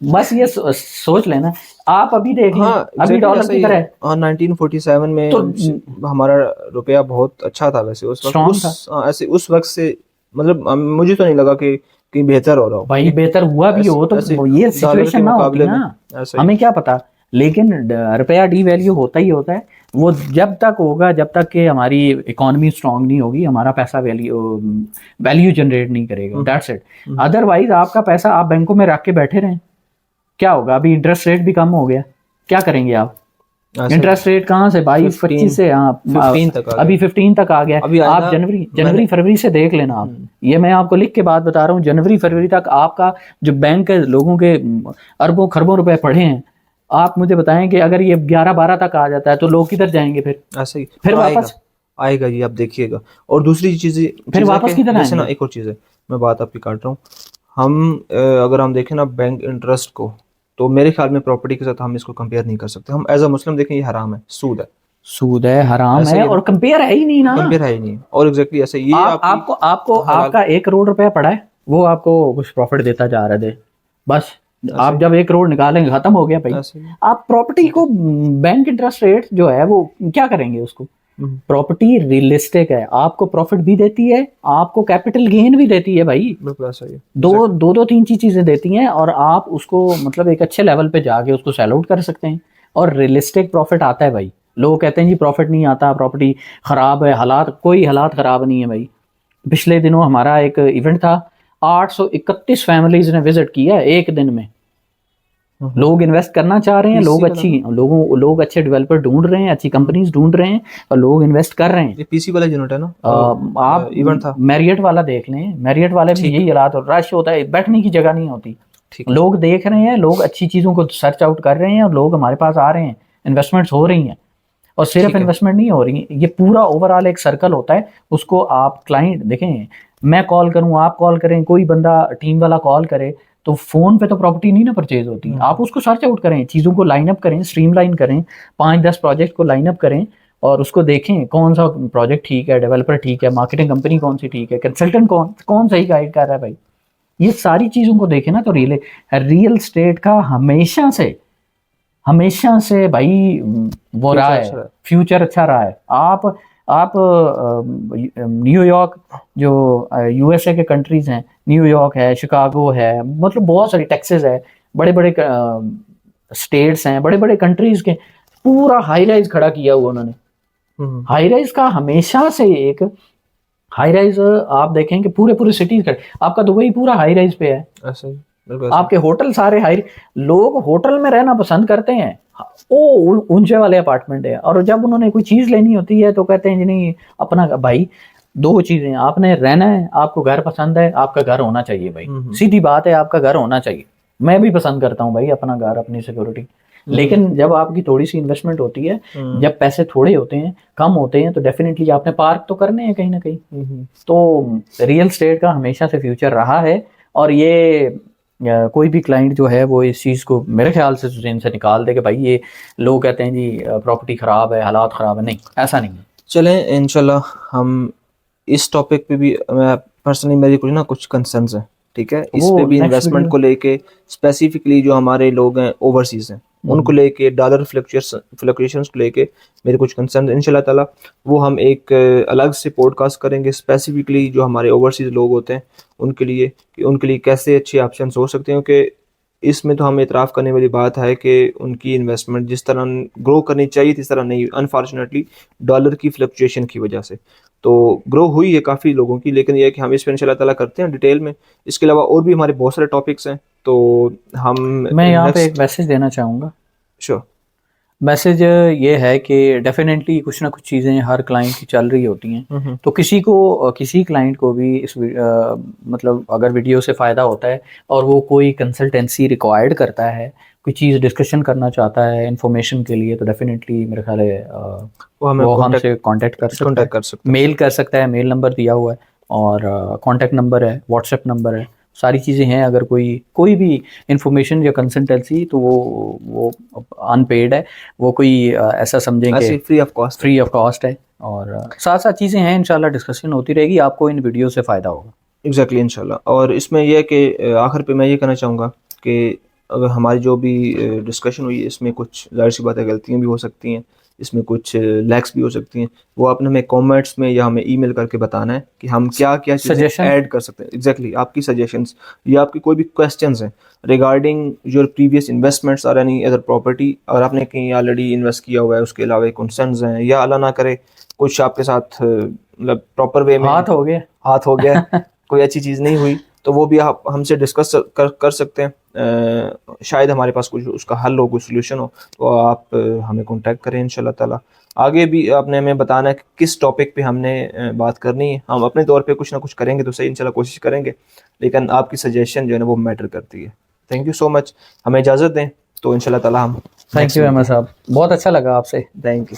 बस ये सोच लेना आप, अभी देख लें, अभी डॉलर की तरह। और 1947 में तो हमारा रुपया बहुत अच्छा था वैसे उस वक्त, ऐसे उस वक्त से, मतलब मुझे तो नहीं लगा कि कहीं बेहतर हो रहा हो। भाई बेहतर हुआ भी हो तो ये सिचुएशन ना होती ना, हमें क्या पता। लेकिन रुपया डिवैल्यू होता ही होता है। वो जब तक होगा, जब तक कि हमारी इकोनॉमी स्ट्रांग नहीं होगी, हमारा पैसा वैल्यू जनरेट नहीं करेगा। That's it. अदरवाइज आपका पैसा आप बैंकों में रख के बैठे रहें, क्या होगा? अभी इंटरेस्ट रेट भी कम हो गया, क्या करेंगे आप? इंटरेस्ट रेट कहाँ से 22-25 से 15 तक अभी 15 तक आ गया। आप जनवरी फरवरी से देख लेना आप। ये मैं आपको लिख के बात बता रहा हूँ, जनवरी फरवरी तक आपका जो बैंक के लोगों के अरबों खरबों रुपए पड़े हैं, आप मुझे बताएं कि अगर ये 11-12 तक आ जाता है तो लोग किधर जाएंगे फिर? ऐसे ही फिर वापस आएगा जी, आप देखिएगा। और दूसरी चीजें फिर वापस किधर आएंगे ना। एक और चीज है, मैं बात आपकी काट रहा हूँ। हम अगर हम देखें ना बैंक इंटरेस्ट को, तो मेरे ख्याल में प्रॉपर्टी के साथ हम इसको कंपेयर नहीं कर सकते। हम एज अ मुस्लिम देखें, ये हराम है, सूद है, हराम है, और कंपेयर है ही नहीं ना, कंपेयर है ही नहीं। और एग्जैक्टली ऐसे ये आपको आपका 1 करोड़ रुपया पड़ा है, वो आपको कुछ प्रॉफिट देता जा रहा है, बस आप जब 1 करोड़ निकालेंगे खत्म हो गया भाई। आप प्रॉपर्टी को बैंक इंटरेस्ट रेट जो है वो क्या करेंगे उसको? प्रॉपर्टी रियलिस्टिक है, आपको प्रॉफिट भी देती है, आपको कैपिटल गेन भी देती है भाई। दो 3 चीजें देती हैं, और आप उसको मतलब एक अच्छे लेवल पे जाके उसको सेल आउट कर सकते हैं। और रियलिस्टिक प्रॉफिट आता है भाई। लोग कहते हैं जी प्रॉफिट नहीं आता, प्रॉपर्टी खराब है, कोई हालात खराब नहीं है भाई। पिछले दिनों हमारा एक इवेंट था, 831 फैमिलीज ने विजिट किया एक दिन में। लोग इन्वेस्ट करना चाह रहे हैं, लोग अच्छे डेवलपर ढूंढ रहे हैं, अच्छी कंपनीज ढूंढ रहे हैं और लोग इन्वेस्ट कर रहे हैं। ये पीसी वाला यूनिट है ना, आप इवेंट था, मैरियट वाला देख लें, मैरियट वाले भी यही हालात हो, रश होता है, बैठने की जगह नहीं होती। लोग देख रहे हैं, लोग अच्छी चीजों को सर्च आउट कर रहे हैं और लोग हमारे पास आ रहे हैं, इन्वेस्टमेंट्स हो रही हैं। और सिर्फ इन्वेस्टमेंट नहीं हो रही, ये पूरा ओवरऑल एक सर्कल होता है। उसको आप क्लाइंट देखें, मैं कॉल करूं, आप कॉल करें, कोई बंदा टीम वाला कॉल करे, तो फोन पे तो प्रॉपर्टी नहीं ना परचेज होती। आप उसको सर्च आउट करें, चीज़ों को लाइन अप करें, स्ट्रीमलाइन करें, 5-10 प्रोजेक्ट को लाइन अप करें और उसको देखें कौन सा प्रोजेक्ट ठीक है, डेवलपर ठीक है, मार्केटिंग कंपनी कौन सी ठीक है, कंसल्टेंट कौन सही गाइड कर रहा है भाई। ये सारी चीज़ों को देखें ना, तो रियल स्टेट का हमेशा से भाई वो रहा है, फ्यूचर अच्छा रहा है। आप न्यूयॉर्क, जो यूएसए के कंट्रीज हैं, न्यूयॉर्क है, शिकागो है, मतलब बहुत सारी, टेक्सास है, बड़े बड़े स्टेट्स हैं, बड़े बड़े कंट्रीज के, पूरा हाई राइज खड़ा किया हुआ उन्होंने। हाई राइज का हमेशा से एक हाई राइज आप देखें कि पूरे सिटीज खड़े, आपका दुबई पूरा हाई राइज पे है, आपके होटल सारे हाई, लोग होटल में रहना पसंद करते हैं, ओ ऊंचे वाले अपार्टमेंट है। और जब उन्होंने कोई चीज लेनी होती है तो कहते हैं जी नहीं, अपना भाई, दो चीजें, आपने रहना है, आपको घर पसंद है, आपका घर होना चाहिए भाई, सीधी बात है, आपका घर होना चाहिए। मैं भी पसंद करता हूँ भाई अपना घर, अपनी सिक्योरिटी। लेकिन जब आपकी थोड़ी सी इन्वेस्टमेंट होती है, जब पैसे थोड़े होते हैं, कम होते हैं, तो डेफिनेटली आपने पार्क तो करने हैं कहीं ना कहीं। तो रियल स्टेट का हमेशा से फ्यूचर रहा है, और ये कोई भी क्लाइंट जो है वो इस चीज़ को मेरे ख्याल से जेहन से निकाल दे कि भाई ये लोग कहते हैं जी प्रॉपर्टी ख़राब है, हालात ख़राब है, नहीं, ऐसा नहीं है। चलें इंशाल्लाह हम इस टॉपिक पे भी, मैं पर्सनली मेरी कुछ कंसर्न्स हैं, ठीक है, इस पे भी इन्वेस्टमेंट को लेके, स्पेसिफिकली जो हमारे लोग हैं ओवरसीज हैं, उनको लेके, डॉलर फ्लक्चुएशंस को लेके मेरे कुछ कंसर्न, इंशाल्लाह ताला वो हम एक अलग से पॉडकास्ट करेंगे, स्पेसिफिकली जो हमारे ओवरसीज लोग होते हैं उनके लिए, कि उनके लिए कैसे अच्छे ऑप्शंस हो सकते हैं। कि इसमें तो हम इतराफ़ करने वाली बात है कि उनकी इन्वेस्टमेंट जिस तरह ग्रो करनी चाहिए थी, इस तरह नहीं, अनफॉर्चुनेटली डॉलर की फ्लक्चुएशन की वजह से तो ग्रो हुई है काफ़ी लोगों की, लेकिन यह है कि हम इस पर इंशाल्लाह ताला करते हैं डिटेल में। इसके अलावा और भी हमारे बहुत सारे टॉपिक्स हैं, तो मैं यहाँ पे एक मैसेज देना चाहूँगा। श्योर। मैसेज ये है कि डेफिनेटली कुछ ना कुछ चीज़ें हर क्लाइंट की चल रही होती हैं, तो किसी क्लाइंट को भी इस मतलब अगर वीडियो से फ़ायदा होता है और वो कोई कंसल्टेंसी रिक्वायर्ड करता है, कोई चीज़ डिस्कशन करना चाहता है इन्फॉर्मेशन के लिए, तो डेफिनेटली मेरे ख्याल है वो हमसे कांटेक्ट कर सकता है, मेल कर सकता है, मेल नंबर दिया हुआ है, और कांटेक्ट नंबर है, व्हाट्सएप नंबर है, सारी चीज़ें हैं। अगर कोई भी इंफॉर्मेशन या कंसल्टेंसी, तो वो अनपेड है, वो कोई ऐसा समझें कि फ्री ऑफ कॉस्ट है, और साथ चीज़ें हैं, इंशाल्लाह डिस्कशन होती रहेगी, आपको इन वीडियो से फ़ायदा होगा। एग्जैक्टली इंशाल्लाह। और इसमें यह है कि आखिर पे मैं ये कहना चाहूँगा कि अगर हमारी जो भी डिस्कशन हुई, इसमें कुछ जाहिर सी बात है गलतियाँ भी हो सकती हैं, इसमें कुछ लैक्स भी हो सकती हैं, वो आपने हमें कमेंट्स में या हमें ईमेल करके बताना है कि हम क्या क्या चीज़ें ऐड कर सकते हैं। एग्जैक्टली आपकी सजेशंस या आपकी कोई भी क्वेश्चंस हैं रिगार्डिंग योर प्रीवियस इन्वेस्टमेंट्स और एनी अदर प्रॉपर्टी, अगर आपने कहीं ऑलरेडी इन्वेस्ट किया हुआ है, उसके अलावा कंसर्न्स हैं, या अल्लाह ना करे कुछ आपके साथ मतलब प्रॉपर वे में हाथ हो गया कोई अच्छी चीज़ नहीं हुई, तो वो भी आप हमसे डिस्कस कर सकते हैं। शायद हमारे पास कुछ उसका हल हो, कुछ सोल्यूशन हो, तो आप हमें कांटेक्ट करें इंशाल्लाह ताला। आगे भी आपने हमें बताना है कि किस टॉपिक पे हमने बात करनी है, हम अपने तौर पे कुछ ना कुछ करेंगे तो सही, इंशाल्लाह कोशिश करेंगे, लेकिन आपकी सजेशन जो है ना वो मैटर करती है। थैंक यू सो मच, हमें इजाज़त दें, तो इंशाल्लाह ताला हम। थैंक यू अहमद साहब, बहुत अच्छा लगा आपसे। Thank you.